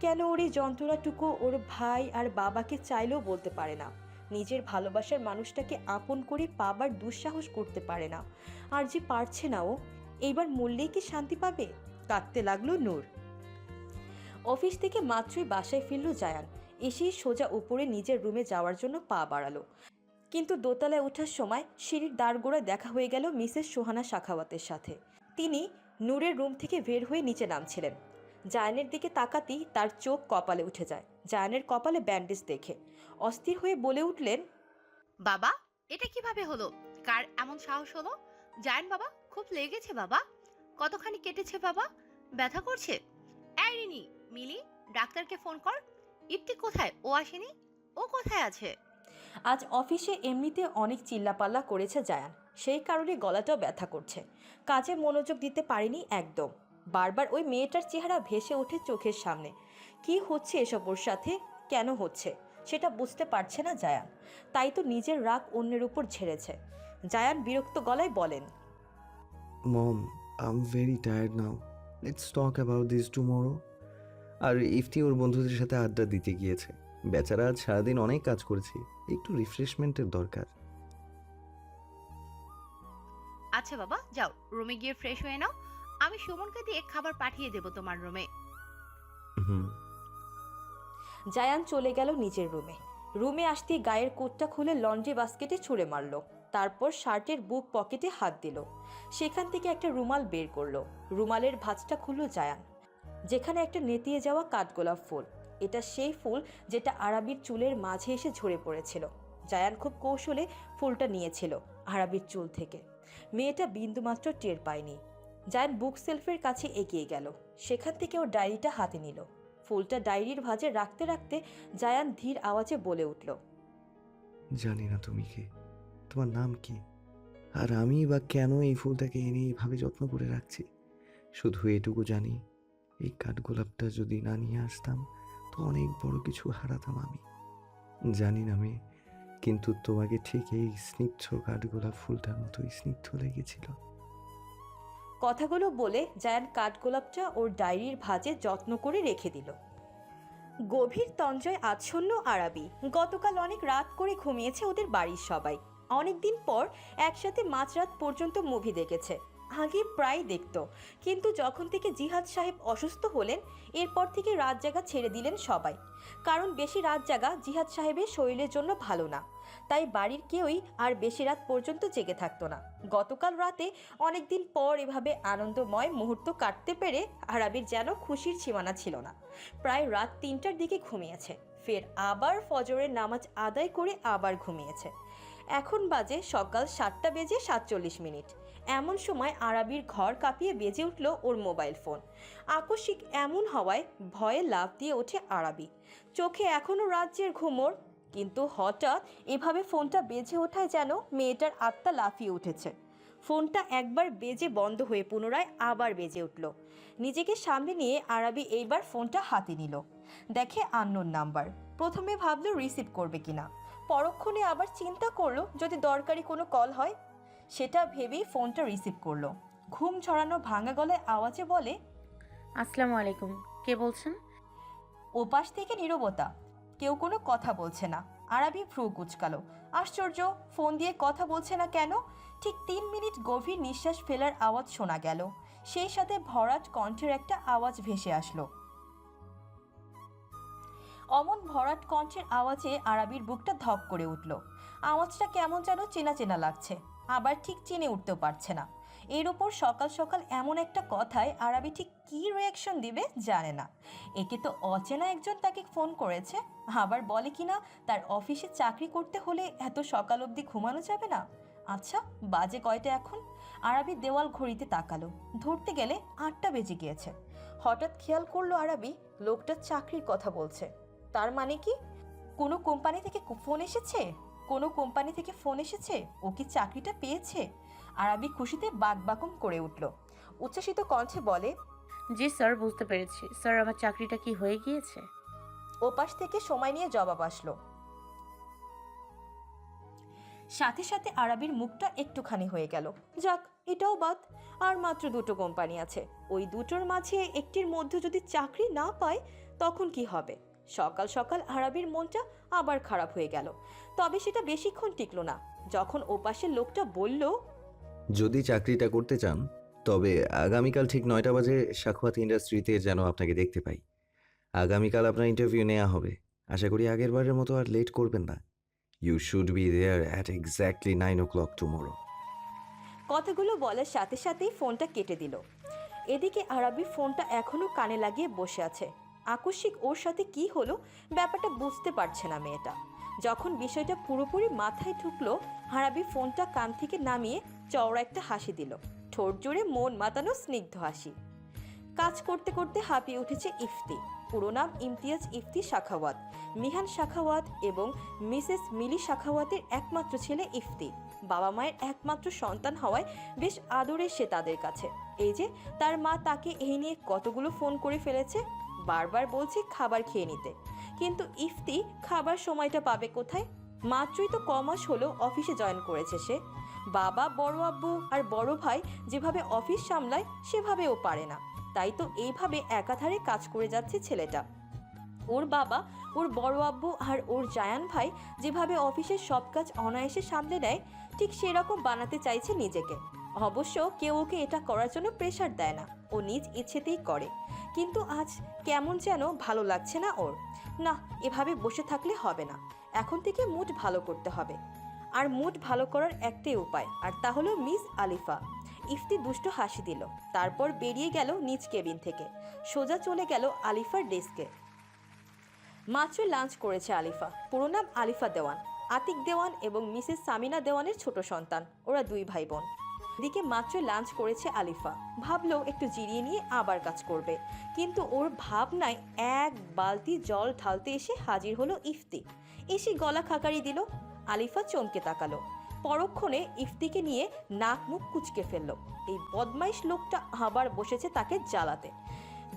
কেন ওর এই যন্ত্রণাটুকু ওর ভাই আর বাবাকে চাইলেও বলতে পারে না? নিজের ভালোবাসার মানুষটাকে আপন করে পাবার দুঃসাহস করতে পারে না। আর যে পারছে না ও, এইবার মরলেই কি শান্তি পাবে? কাঁদতে লাগলো নূর। অফিস থেকে মাত্রই বাসায় ফিরল জায়ান। এসেই সোজা উপরে নিজের রুমে যাওয়ার জন্য পা বাড়ালো, কিন্তু দোতলায় ওঠার সময় সিঁড়ির দ্বারগোড়ায় দেখা হয়ে গেল মিসেস সোহানা সাখাওয়াতের সাথে। তিনি নূরের রুম থেকে বের হয়ে নিচে নামছিলেন। জায়ানের দিকে তাকাতেই তার চোখ কপালে উঠে যায়। জায়ানের কপালে ব্যান্ডেজ দেখে অস্থির হয়ে বলে উঠলেন,
বাবা, এটা কিভাবে হলো? কার এমন সাহস হলো? জায়ান বাবা, খুব লেগেছে বাবা? কতখানি কেটেছে বাবা? ব্যথা করছে? এই রিনি, মিলি, ডাক্তারকে ফোন কর। ইপ্তি কোথায়? ও আসেনি? ও কোথায় আছে?
আজ অফিসে এমনিতে অনেক চিল্লাপাল্লা করেছে জায়ান, সেই কারণে গলাটাও ব্যথা করছে। কাজে মনোযোগ দিতে পারেনি একদম। বারবার ওই মেয়েটার চেহারা ভেসে ওঠে চোখের সামনে। কি হচ্ছে এসব ওর সাথে? কেন হচ্ছে সেটা বুঝতে পারছে না জায়ান। তাই তো নিজের রাগ অন্যের উপর ঝেড়েছে। জায়ান বিরক্ত গলায় বলেন,
mom, I am very tired now, let's talk about this tomorrow. আর ইফতি ওর বন্ধুদের সাথে আড্ডা দিতে গিয়েছে। বেচারা আজ সারাদিন অনেক কাজ করেছি, একটু রিফ্রেশমেন্টের দরকার।
আচ্ছা বাবা, যাও রুমে গিয়ে ফ্রেশ হয়ে নাও। আমি সুমনকে দিয়ে খাবার পাঠিয়ে দেব তোমার রুমে।
হুম।
জায়ান চলে গেল নিজের রুমে। রুমে আসতেই গায়ের কোটটা খুলে লন্ড্রি বাস্কেটে ছুঁড়ে মারল। তারপর শার্টের বুক পকেটে হাত দিল। সেখান থেকে একটা রুমাল বের করলো। রুমালের ভাঁজটা খুলল জায়ান, যেখানে একটা নেতিয়ে যাওয়া কাঠগোলাপ ফুল। এটা সেই ফুল যেটা আরাবির চুলের মাঝে এসে ঝরে পড়েছিল। জায়ান খুব কৌশলে ফুলটা নিয়েছিল আরাবির চুল থেকে। মেয়েটা বিন্দুমাত্র টের পায়নি। জায়ান বুক সেলফের কাছে এগিয়ে গেল। সেখান থেকে ও ডায়েরিটা হাতে নিল। ফুলটা ডায়েরির ভাঁজে রাখতে রাখতে জায়ান ধীর আওয়াজে বলে উঠল,
জানি না তুমি কে, তোমার নাম কি, আর আমি বা কেন এই ফুলটাকে এনে এইভাবে যত্ন করে রাখছি। শুধু এটুকু জানি, এই কাঠগোলাপটা যদি না নিয়ে আসতাম তো অনেক বড় কিছু হারাতাম আমি। জানি না মেয়ে, কিন্তু তোমাকে ঠিক এই স্নিগ্ধ কাঠগোলাপ ফুলটার মতোই স্নিগ্ধ লেগেছিল।
কথাগুলো বলে জায়ান কাঠগোলাপটা ওর ডায়েরির ভাঁজে যত্ন করে রেখে দিল। গভীর তঞ্জয় আচ্ছন্ন আরাবি। গতকাল অনেক রাত করে ঘুমিয়েছে ওদের বাড়ির সবাই। অনেকদিন পর একসাথে মাঝরাত পর্যন্ত মুভি দেখেছে। আগে প্রায় দেখতো, কিন্তু যখন থেকে জিহাদ সাহেব অসুস্থ হলেন এরপর থেকে রাত জাগা ছেড়ে দিলেন সবাই। কারণ বেশি রাত জাগা জিহাদ সাহেবের শরীরের জন্য ভালো না, তাই বাড়ির কেউই আর বেশি রাত পর্যন্ত জেগে থাকতো না। গতকাল রাতে অনেক দিন পর এভাবে আনন্দময় মুহূর্ত কাটতে পেরে আরাবির যেন খুশির সীমানা ছিল না। প্রায় রাত 3টার দিকে ঘুমিয়েছে, ফের আবার ফজরের নামাজ আদায় করে আবার ঘুমিয়েছে। এখন বাজে সকাল 7:47। এমন সময় আরাবির ঘর কাঁপিয়ে বেজে উঠল ওর মোবাইল ফোন। আকস্মিক এমন হওয়ায় ভয়ে লাফ দিয়ে ওঠে আরাবি। চোখে এখনও রাজ্যের ঘুমোর, কিন্তু হঠাৎ এভাবে ফোনটা বেজে ওঠায় যেন মেয়েটার আত্মা লাফিয়ে উঠেছে। ফোনটা একবার বেজে বন্ধ হয়ে পুনরায় আবার বেজে উঠল। নিজেকে সামনে নিয়ে আরাবি এইবার ফোনটা হাতে নিল। দেখে আননোন নাম্বার। প্রথমে ভাবলো রিসিভ করবে কিনা, পরক্ষণে আবার চিন্তা করলো যদি দরকারি কোনো কল হয়। সেটা ভেবেই ফোনটা রিসিভ করলো। ঘুম ছড়ানো ভাঙা গলায় আওয়াজে বলে,
আসসালামু আলাইকুম, কে বলছেন?
ওপাশ থেকে নীরবতা, কেউ কোনো কথা বলছে না। আরাবি ভ্রু কুচকালো। আশ্চর্য, ফোন দিয়ে কথা বলছে না কেন? ঠিক 3 মিনিট গভীর নিঃশ্বাস ফেলার আওয়াজ শোনা গেল, সেই সাথে ভরাট কণ্ঠের একটা আওয়াজ ভেসে আসলো। অমন ভরাট কণ্ঠের আওয়াজে আরাবির বুকটা ধক করে উঠল। আওয়াজটা কেমন যেন চেনা চেনা লাগছে, আবার ঠিক চিনে উঠতেও পারছে না। এর উপর সকাল সকাল এমন একটা কথায় আরাবি ঠিক কী রিয়াকশন দিবে জানে না। একে তো অচেনা একজন তাকে ফোন করেছে, আবার বলে কিনা তার অফিসে চাকরি করতে হলে এত সকাল অবধি ঘুমানো যাবে না। আচ্ছা, বাজে কয়টা এখন? আরাবি দেওয়াল ঘড়িতে তাকালো, ধরতে গেলে 8টা বেজে গিয়েছে। হঠাৎ খেয়াল করলো আরাবি লোকটা চাকরির কথা বলছে। তার মানে কি কোনো কোম্পানি থেকে ফোন এসেছে? কোনো কোম্পানি থেকে ফোন এসেছে? ও কি চাকরিটা পেয়েছে? আরাবি খুশিতে বাকবাকম করে উঠল। উচ্ছ্বাসিত কণ্ঠে বলে,
জি স্যার, বুঝতে পেরেছি স্যার, আমার চাকরিটা কি হয়ে গিয়েছে?
ওপাশ থেকে সময় নিয়ে জবাব আসলো। সাথে সাথে আরাবির মুখটা একটুখানি হয়ে গেল। যাক, এটাও বাদ। আর মাত্র 2টো কোম্পানি আছে, ওই দুটোর মাঝে একটির মধ্যে যদি চাকরি না পায় তখন কি হবে? সকাল সকাল আরাবির মনটা আবার খারাপ হয়ে গেল। তবে সেটা বেশিক্ষণ টিকলো না, যখন ওপাশের লোকটা বলল,
যদি চাকরিটা করতে চান তবে আগামীকাল ঠিক 9টা বাজে সাখওয়াত ইন্ডাস্ট্রিতে যেন আপনাকে দেখতে পাই। আগামীকাল আপনার ইন্টারভিউ নেওয়া হবে। আশা করি আগের বারের মতো আর লেট করবেন না। You should be there at exactly 9 o'clock tomorrow.
কথাগুলো বলার সাথে সাথেই ফোনটা কেটে দিল। এদিকে আরাবি ফোনটা এখনো কানে লাগিয়ে বসে আছে। আকস্মিক ওর সাথে কি হলো ব্যাপারটা বুঝতে পারছে না মেয়েটা। যখন বিষয়টা পুরোপুরি মাথায় ঢুকলো, আরাবি ফোনটা কান থেকে নামিয়ে চওড়া একটা হাসি দিল, ঠোঁট জুড়ে মন মাতানো স্নিগ্ধ হাসি। কাজ করতে করতে হাঁপিয়ে উঠেছে ইফতি। পুরো নাম ইমতিয়াজ ইফতি শাখাওয়াত। মিহান শাখাওয়াত এবং মিসেস মিলি শাখাওয়াতের একমাত্র ছেলে ইফতি। বাবা মায়ের একমাত্র সন্তান হওয়ায় বেশ আদরের সে তাদের কাছে। এই যে তার মা তাকে এই নিয়ে কতগুলো ফোন করে ফেলেছে, বারবার বলছে খাবার খেয়ে নিতে, কিন্তু ইফতি খাবার সময়টা পাবে কোথায়? মাত্রই তো কমাস হলো অফিসে জয়েন করেছে সে। বাবা, বড় আব্বু আর বড় ভাই যেভাবে অফিস সামলায় সেভাবে ও পারে না, তাই তো এইভাবে একাধারে কাজ করে যাচ্ছে ছেলেটা। ওর বাবা, ওর বড় আব্বু আর ওর জায়ান ভাই যেভাবে অফিসের সব কাজ অনায়াসে সামলে নেয়, ঠিক সেরকম বানাতে চাইছে নিজেকে। অবশ্য কেউ ওকে এটা করার জন্য প্রেশার দেয় না, ও নিজ ইচ্ছেতেই করে। কিন্তু আজ কেমন যেন ভালো লাগছে না ওর। না, এভাবে বসে থাকলে হবে না, এখন থেকে মুড ভালো করতে হবে। আর মুড ভালো করার একটাই উপায়, আর তা হলো মিস আলিফা। ইফতি দুষ্ট হাসি দিল, তারপর বেরিয়ে গেল নিজ কেবিন থেকে। সোজা চলে গেল আলিফার ডেস্কে। মাত্র লাঞ্চ করেছে আলিফা। পুরো নাম আলিফা দেওয়ান, আতিক দেওয়ান এবং মিসেস সামিনা দেওয়ানের ছোট সন্তান। ওরা 2 ভাই বোন। এদিকে মাত্র লাঞ্চ করেছে আলিফা, ভাবলো একটু জিরিয়ে নিয়ে আবার কাজ করবে, কিন্তু ওর ভাবনায় 1 বালতি জল ঢালতে এসে হাজির হলো ইফতি। এসে গলা খাকারি দিল। আলিফা চমকে তাকালো। পরক্ষণে ইফতিকে নিয়ে নাক মুখ কুচকে ফেলল। এই বদমাইশ লোকটা আবার বসেছে তাকে জ্বালাতে।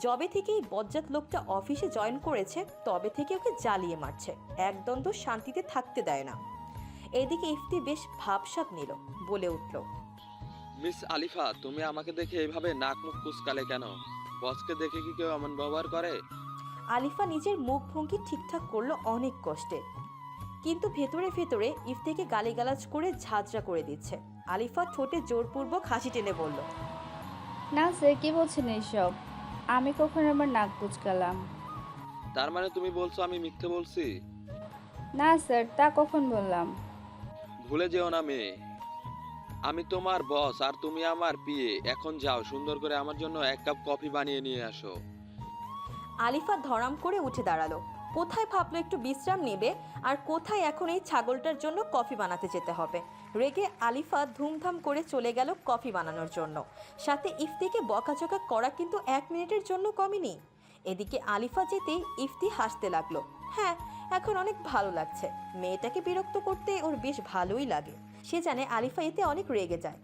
যবে থেকে এই বজ্জাত লোকটা অফিসে জয়েন করেছে তবে থেকে ওকে জ্বালিয়ে মারছে, একদণ্ড শান্তিতে থাকতে দেয় না। এদিকে ইফতি বেশ ভাবসাব নিল, বলে উঠল,
মিস আলিফা, তুমি আমাকে দেখে এইভাবে নাক মুখ কুচকালে কেন? বসকে দেখে কি কেউ এমন ব্যবহার করে?
আলিফা নিজের মুখ ভঙ্গি ঠিকঠাক করলো অনেক কষ্টে। কিন্তু ভেতরে ভেতরে ইফতিকে গালিগালাজ করে ঝাঁঝরা করে দিচ্ছে। আলিফা ঠোঁটে জোরপূর্বক হাসি টেনে বলল,
না স্যার, কি বলছেন এইসব? আমি কখন আমার নাক কুচকালাম?
তার মানে তুমি বলছো আমি মিথ্যে বলছি?
না স্যার, তা কখন বললাম?
ভুলে যেও না মেয়ে, আমি তোমার বস আর তুমি আমার পিএ। এখন যাও, সুন্দর করে আমার জন্য 1 কাপ কফি বানিয়ে নিয়ে আসো।
আলিফা ধরাম করে উঠে দাঁড়ালো। কোথায় ভাবলো একটু বিশ্রাম নেবে, আর কোথায় এখন এই ছাগলটার জন্য কফি বানাতে যেতে হবে। রেগে আলিফা ধুমধাম করে চলে গেল কফি বানানোর জন্য। সাথে ইফতিকে বকাঝকা করা কিন্তু 1 মিনিটের জন্য কমেনি। এদিকে আলিফা যেতেই ইফতি হাসতে লাগলো। হ্যাঁ, এখন অনেক ভালো লাগছে। মেয়েটাকে বিরক্ত করতে ওর বেশ ভালোই লাগে। সে জানে আলিফা এতে অনেক রেগে যায়,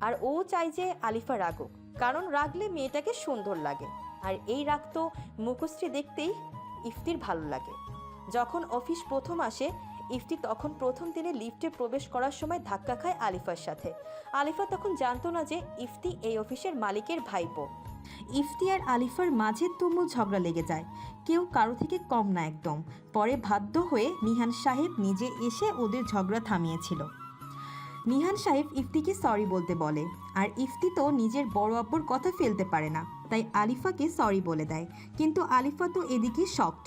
আর ও চায় যে আলিফা রাগুক, কারণ রাগলে মেয়েটাকে সুন্দর লাগে। আর এই রাগ তো মুখশ্রী দেখতেই ইফতির ভালো লাগে। যখন অফিস প্রথম আসে ইফতি, তখন প্রথম দিনে লিফটে প্রবেশ করার সময় ধাক্কা খায় আলিফার সাথে। আলিফা তখন জানতো না যে ইফতি এই অফিসের মালিকের ভাইপো। ইফতি আর আলিফার মাঝে তুমুল ঝগড়া লেগে যায়, কেউ কারো থেকে কম না একদম। পরে বাধ্য হয়ে নিহান সাহেব নিজে এসে ওদের ঝগড়া থামিয়েছিল। নিহান সাহেব ইফতিকে সরি বলতে বলে, আর ইফতি তো নিজের বড় আব্বুর কথা ফেলতে পারে না, তাই আলিফাকে সরি বলে দেয়। কিন্তু আলিফা তো এদিকে শকড।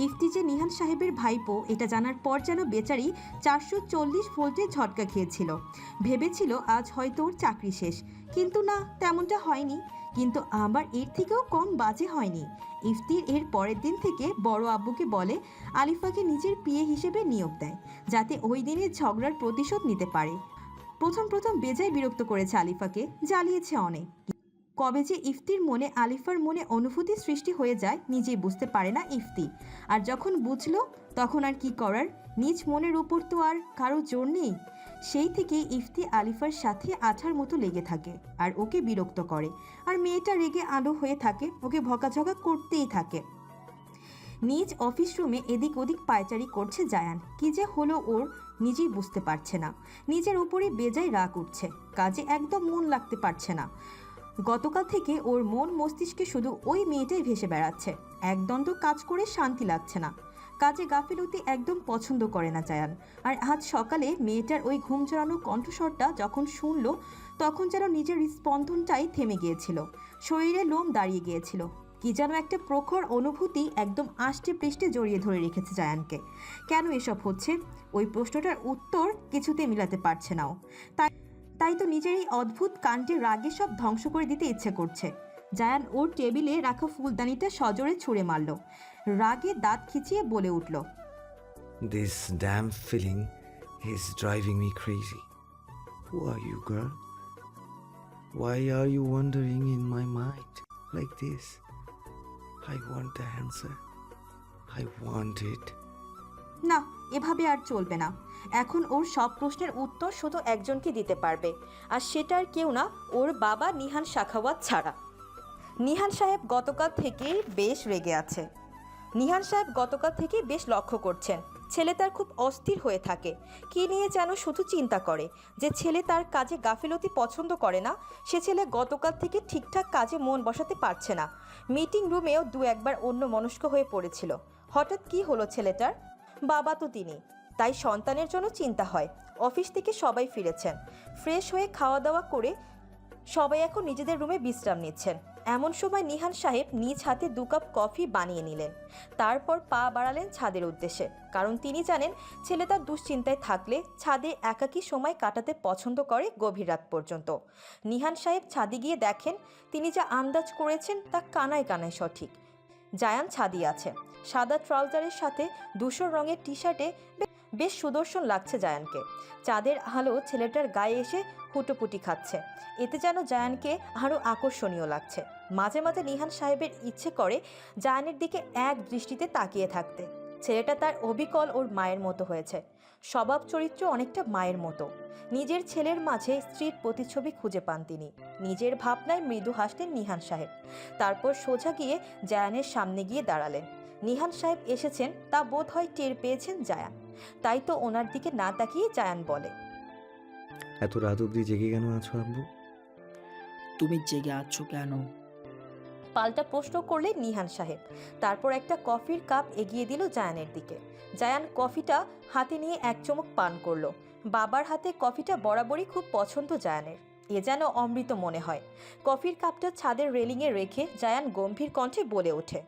ইফতি যে নিহান সাহেবের ভাইপো এটা জানার পর যেন বেচারি 440 ভোল্টের ঝটকা খেয়েছিল। ভেবেছিল আজ হয়তো ওর চাকরি শেষ, কিন্তু না, তেমনটা হয়নি। কিন্তু আবার এর থেকেও কম বাজে হয়নি। ইফতির এর পরের দিন থেকে বড় আব্বুকে বলে আলিফাকে নিজের পিএ হিসেবে নিয়োগ দেয়, যাতে ওই দিনের ঝগড়ার প্রতিশোধ নিতে পারে। প্রথম বেজায় বিরক্ত করেছে আলিফাকে, জ্বালিয়েছে অনেক। কবে যে ইফতির মনে আলিফার মনে অনুভূতি সৃষ্টি হয়ে যায় নিজেই বুঝতে পারে না ইফতি। আর যখন বুঝলো তখন আর কি করার, নিজ মনের উপর তো আর কারো জোর নেই। সেই থেকে ইফতি আলিফার সাথে আঠার মতো লেগে থাকে আর ওকে বিরক্ত করে। আর মেয়েটা রেগে আলো হয়ে থাকে, ওকে ভকাঝকা করতেই থাকে। নিজ অফিস রুমে এদিক ওদিক পায়চারি করছে জায়ান। কি যে হলো ওর নিজেই বুঝতে পারছে না। নিজের উপরে বেজায় রাগ উঠছে, কাজে একদম মন লাগতে পারছে না। গতকাল থেকে ওর মন মস্তিষ্কে শুধু ওই মেয়েটাই ভেসে বেড়াচ্ছে। একদণ্ড কাজ করে শান্তি লাগছে না। কাজে গাফিলতি একদম পছন্দ করে না জায়ান। আর আজ সকালে মেয়েটার ওই ঘুম জড়ানো কণ্ঠস্বরটা যখন শুনলো, তখন যেন নিজের স্পন্দনটাই থেমে গিয়েছিল, শরীরে লোম দাঁড়িয়ে গিয়েছিল। কি যেন একটা প্রখর অনুভূতি একদম আষ্টে পৃষ্ঠে জড়িয়ে ধরে রেখেছে জায়ানকে। কেন এসব হচ্ছে, ওই প্রশ্নটার উত্তর কিছুতে মিলাতে পারছে না ও। তাই তো নিজের এই অদ্ভুত কাণ্ডে রাগে সব ধ্বংস করে দিতে ইচ্ছে করছে। জায়ান ওর টেবিলে রাখা ফুলদানিটা সজোরে ছুঁড়ে মারল। রাগে দাঁত খিচিয়ে বলে উঠল,
This damn feeling is driving me crazy. Who are you, girl? Why are you wandering in my mind like this? I want the answer. I want it.
না, এভাবে আর চলবে না। এখন ওর সব প্রশ্নের উত্তর শুধু একজনকে দিতে পারবে, আর সেটা আর কেউ না, ওর বাবা নিহান শাখাওয়াত ছাড়া। নিহান সাহেব গতকাল থেকেই বেশ রেগে আছে। নিহান সাহেব গতকাল থেকেই বেশ লক্ষ্য করছেন ছেলে তার খুব অস্থির হয়ে থাকে। কী নিয়ে যেন শুধু চিন্তা করে। যে ছেলে তার কাজে গাফিলতি পছন্দ করে না, সে ছেলে গতকাল থেকে ঠিকঠাক কাজে মন বসাতে পারছে না। মিটিং রুমেও 2-1 অন্য মনস্ক হয়ে পড়েছিল। হঠাৎ কি হলো ছেলেটার? বাবা তো তিনি, তাই সন্তানের জন্য চিন্তা হয়। অফিস থেকে সবাই ফিরেছেন, ফ্রেশ হয়ে খাওয়া দাওয়া করে সবাই এখন নিজেদের রুমে বিশ্রাম নিচ্ছেন। এমন সময় নিহান সাহেব নিজ হাতে 2 কাপ কফি বানিয়ে নিলেন। তারপর পা বাড়ালেন ছাদের উদ্দেশ্যে, কারণ তিনি জানেন ছেলে তার দুশ্চিন্তায় থাকলে ছাদে একাকী সময় কাটাতে পছন্দ করে গভীর রাত পর্যন্ত। নিহান সাহেব ছাদে গিয়ে দেখেন তিনি যা আন্দাজ করেছেন তা কানায় কানায় সঠিক। জায়ান ছাদি আছে, সাদা ট্রাউজারের সাথে ধূসর রঙের টি শার্টে বেশ সুদর্শন লাগছে জায়ানকে। চাঁদের আলো ছেলেটার গায়ে এসে হুটোপুটি খাচ্ছে, এতে যেন জায়ানকে আরও আকর্ষণীয় লাগছে। মাঝে মাঝে নিহান সাহেবের ইচ্ছে করে জায়ানের দিকে এক দৃষ্টিতে তাকিয়ে থাকতে। ছেলেটা তার অবিকল ওর মায়ের মতো হয়েছে, স্বভাব চরিত্র অনেকটা মায়ের মতো। নিজের ছেলের মাঝে স্ত্রীর প্রতিচ্ছবি খুঁজে পান তিনি। নিজের ভাবনায় মৃদু হাসলেন নিহান সাহেব। তারপর সোজা গিয়ে জায়ানের সামনে গিয়ে দাঁড়ালেন। নিহান সাহেব এসেছেন তা বোধ হয় টের পেয়েছেন জায়ান, তাই তো ওনার দিকে না তাকিয়ে জায়ান বলে,
এত রাত অবধি জেগে কেন আছো আব্বু?
তুমি জেগে আছো কেন?
পাল্টা প্রশ্ন করলেন নিহান সাহেব। তারপর একটা কফির কাপ এগিয়ে দিল জায়ানের দিকে। জায়ান কফিটা হাতে নিয়ে এক চুমুক পান করলো। বাবার হাতে কফিটা বরাবরই খুব পছন্দ জায়ানের, এ যেন অমৃত মনে হয়। কফির কাপটা ছাদের রেলিংয়ে রেখে জায়ান গম্ভীর কণ্ঠে বলে ওঠে,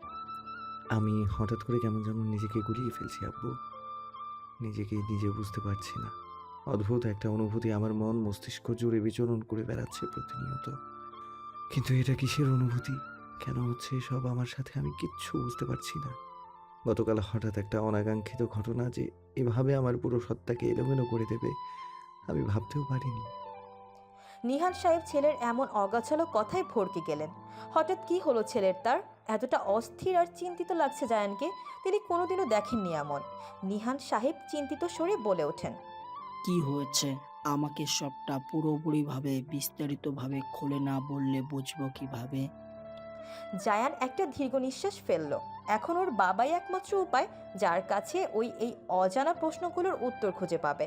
আমি হঠাৎ করে কেমন যেন নিজেকে গুলিয়ে ফেলছি আব্বু। নিজেকে নিজে বুঝতে পারছি না। অদ্ভুত একটা অনুভূতি আমার মন মস্তিষ্ক জুড়ে বিচরণ করে বেড়াচ্ছে প্রতিনিয়ত। কিন্তু এটা কিসের অনুভূতি, কেন হচ্ছে এসব আমার সাথে, আমি কিচ্ছু বুঝতে পারছি না। গতকাল হঠাৎ একটা অনাকাঙ্ক্ষিত ঘটনা যে এভাবে আমার পুরো সত্তাকে এলোমেলো করে দেবে আমি ভাবতেও পারিনি।
নিহান সাহেব ছেলের এমন অগাছালো কথায় ভড়কে গেলেন। হঠাৎ কি হলো ছেলের, তার এতটা অস্থির আর চিন্তিত লাগছে জায়ানকে, তিনি কোনোদিনও দেখেননি এমন। নিহান সাহেব চিন্তিত স্বরে বলে ওঠেন,
কি হয়েছে? আমাকে সবটা পুরোপুরিভাবে বিস্তারিতভাবে খুলে না বললে বুঝবো কিভাবে?
জায়ান একটা দীর্ঘ নিঃশ্বাস ফেলল। এখন ওর বাবাই একমাত্র উপায় যার কাছে এই অজানা প্রশ্নগুলোর উত্তর খুঁজে পাবে।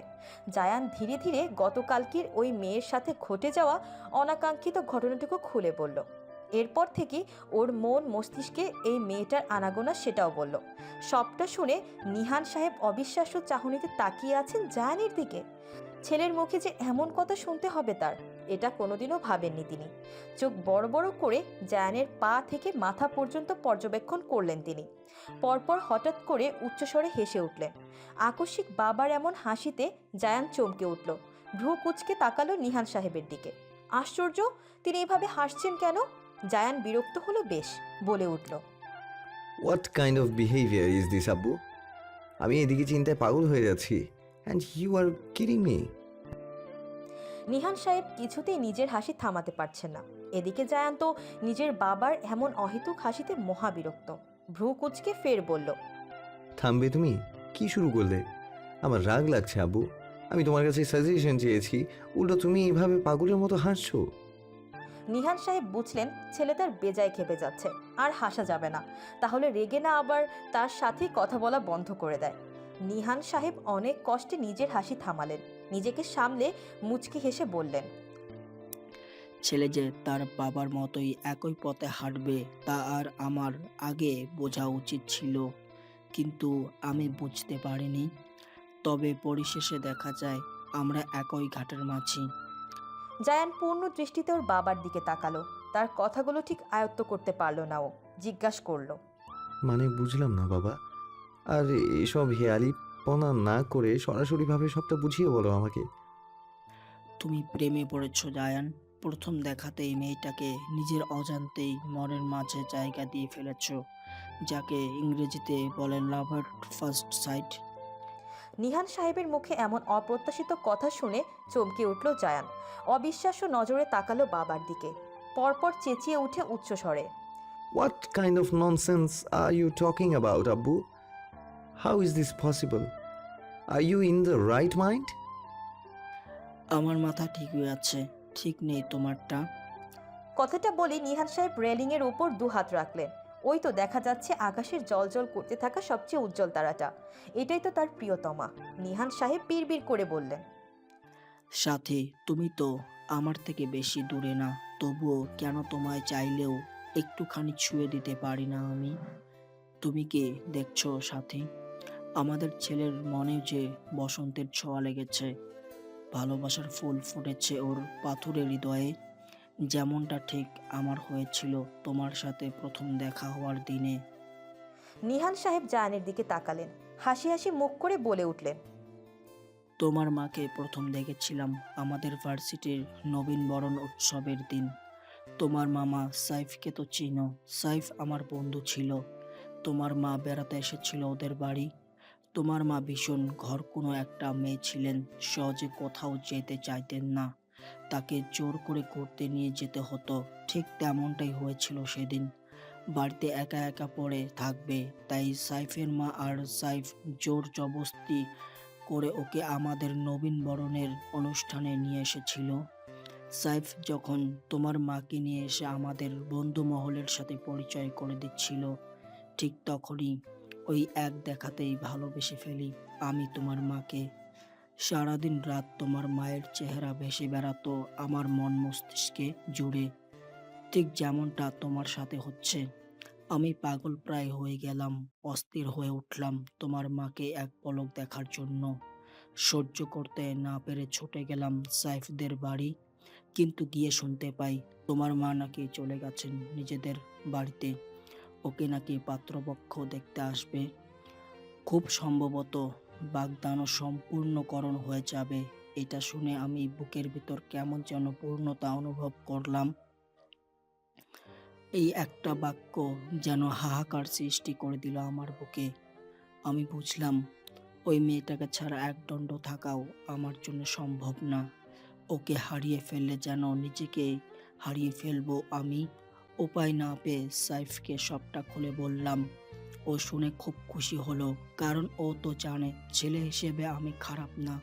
জায়ান ধীরে ধীরে গতকালকের ওই মেয়ের সাথে ঘটে যাওয়া অনাকাঙ্ক্ষিত ঘটনাটুকু খুলে বলল। এরপর থেকে ওর মন মস্তিষ্কে এই মেয়েটার আনাগোনা সেটাও বলল। সবটা শুনে নিহান সাহেব অবিশ্বাস্য চাহনিতে তাকিয়ে আছেন জায়ানের দিকে। ছেলের মুখে যে এমন কথা শুনতে হবে তার, এটা কোনোদিনও ভাবেননি তিনি। চোখ বড় বড় করে জায়ানের পা থেকে মাথা পর্যন্ত পর্যবেক্ষণ করলেন তিনি। পরপর হঠাৎ করে উচ্চস্বরে হেসে উঠলেন। আকস্মিক বাবার এমন হাসিতে জায়ান চমকে উঠল। ভ্রু কুঁচকে তাকালো নিহান সাহেবের দিকে। আশ্চর্য, তিনি এভাবে হাসছেন কেন? জায়ান বিরক্ত হলো বেশ, বলে উঠল,
what kind of behaviour is this আব্বু? আমি এদিকে চিন্তায় পাগল হয়ে যাচ্ছি and you are kidding me.
Nihan সাহেব কিছুতেই নিজের হাসি থামাতে পারছেন না। এদিকে জায়ান তো নিজের বাবার এমন অহেতুক হাসিতে মহাবিরক্ত। ভ্রু কুঁচকে ফের বলল,
থামবে তুমি? কি শুরু করলে? আমার রাগ লাগছে আব্বু। আমি তোমার কাছে সাজেশন চেয়েছি, উল্টো তুমি এইভাবে পাগলের মতো হাসছো।
নিহান সাহেব বুঝলেন ছেলে তার বেজায় খেপে যাচ্ছে, আর হাসা যাবে না, তাহলে রেগে না আবার তার সাথে কথা বলা বন্ধ করে দেয়। নিহান সাহেব অনেক কষ্টে নিজের হাসি থামালেন, নিজেকে সামলে মুচকি হেসে বললেন,
ছেলে যে তার বাবার মতোই একই পথে হাঁটবে তা আর আমার আগে বোঝা উচিত ছিল, কিন্তু আমি বুঝতে পারিনি। তবে পরিশেষে দেখা যায় আমরা একই ঘাটের মাঝি।
জায়ান পূর্ণ দৃষ্টিতে ওর বাবার দিকে তাকালো। তার কথাগুলো ঠিক আয়ত্ত করতে পারল না ও। জিজ্ঞাসা করলো,
মানে বুঝলাম না বাবা। আর এসব হেয়ালিপনা না করে সরাসরিভাবে সবটা বুঝিয়ে বলো আমাকে।
তুমি প্রেমে পড়েছো জায়ান। প্রথম দেখাতেই মেয়েটাকে নিজের অজান্তেই মনের মাঝে জায়গা দিয়ে ফেলেছো, যাকে ইংরেজিতে বলে লাভ এট ফার্স্ট সাইট।
নিহান সাহেবের মুখে এমন অপ্রত্যাশিত কথা শুনে চমকে উঠল জায়ান। অবিশ্বাস্য নজরে তাকালো বাবার দিকে। পরপর চেঁচিয়ে উঠে উচ্চস্বরে,
what kind of nonsense are you talking about আব্বু? How is this possible? Are you in the right mind?
আমার মাথা ঠিকই আছে, ঠিক নেই তোমারটা।
কথাটা বলে নিহান সাহেব রেলিংয়ের উপর দু হাত রাখলেন। ওই তো দেখা যাচ্ছে আকাশের জলজল করতে থাকা সবচেয়ে উজ্জ্বল তারাটা। এটাই তো তার প্রিয়তমা। নিহান সাহেব বিড়বিড় করে বললেন,
সাথী, তুমি তো আমার থেকে বেশি দূরে না, তবুও কেন তোমায় চাইলেও একটুখানি ছুঁয়ে দিতে পারি না আমি? তুমি কি দেখছো সাথী, আমাদের ছেলের মনে যে বসন্তের ছোঁয়া লেগেছে, ভালোবাসার ফুল ফুটেছে ওর পাথুরে হৃদয়ে, যেমনটা ঠিক আমার হয়েছিল তোমার সাথে প্রথম দেখা হওয়ার দিনে।
নিহান সাহেব জায়ানের দিকে তাকালেন, হাসি হাসি মুখ করে বলে উঠলেন,
তোমার মাকে প্রথম দেখেছিলাম আমাদের ভার্সিটির নবীনবরণ উৎসবের দিন। তোমার মামা সাইফকে তো চিনো, সাইফ আমার বন্ধু ছিল। তোমার মা বেড়াতে এসেছিল ওদের বাড়ি। তোমার মা ভীষণ ঘর কোনো একটা মেয়ে ছিলেন, সহজে কোথাও যেতে চাইতেন না, তাকে জোর করে ঘুরতে নিয়ে যেতে হতো। ঠিক তেমনটাই হয়েছিল সেদিন। বাড়িতে একা একা পড়ে থাকবে, তাই সাইফের মা আর সাইফ জোর জবস্তি করে ওকে আমাদের নবীনবরণের অনুষ্ঠানে নিয়ে এসেছিল। সাইফ যখন তোমার মাকে নিয়ে এসে আমাদের বন্ধু মহলের সাথে পরিচয় করে দিচ্ছিল, ঠিক তখনই ওই এক দেখাতেই ভালোবেসে ফেলি আমি তোমার মাকে। সারাদিন রাত তোমার মায়ের চেহারা ভেসে বেড়াতো আমার মন মস্তিষ্কে জুড়ে। ঠিক যেমনটা তোমার সাথে হচ্ছে। আমি পাগল প্রায় হয়ে গেলাম, অস্থির হয়ে উঠলাম তোমার মাকে এক পলক দেখার জন্য। সহ্য করতে না পেরে ছুটে গেলাম সাইফদের বাড়ি, কিন্তু গিয়ে শুনতে পাই তোমার মা নাকি চলে গেছেন নিজেদের বাড়িতে। ওকে নাকি পাত্রপক্ষ দেখতে আসবে। খুব সম্ভবত বাগদানও সম্পূর্ণকরণ হয়ে যাবে। এটা শুনে আমি বুকের ভিতর কেমন যেন পূর্ণতা অনুভব করলাম। এই একটা বাক্য যেন হাহাকার সৃষ্টি করে দিল আমার বুকে। আমি বুঝলাম ওই মেয়েটাকে ছাড়া একদণ্ড থাকাও আমার জন্য সম্ভব না। ওকে হারিয়ে ফেললে যেন নিজেকে হারিয়ে ফেলবো আমি। উপায় না পেয়ে সাইফকে সবটা খুলে বললাম। ও শুনে খুব খুশি হলো, কারণ ও তো জানে ছেলে হিসেবে আমি খারাপ না।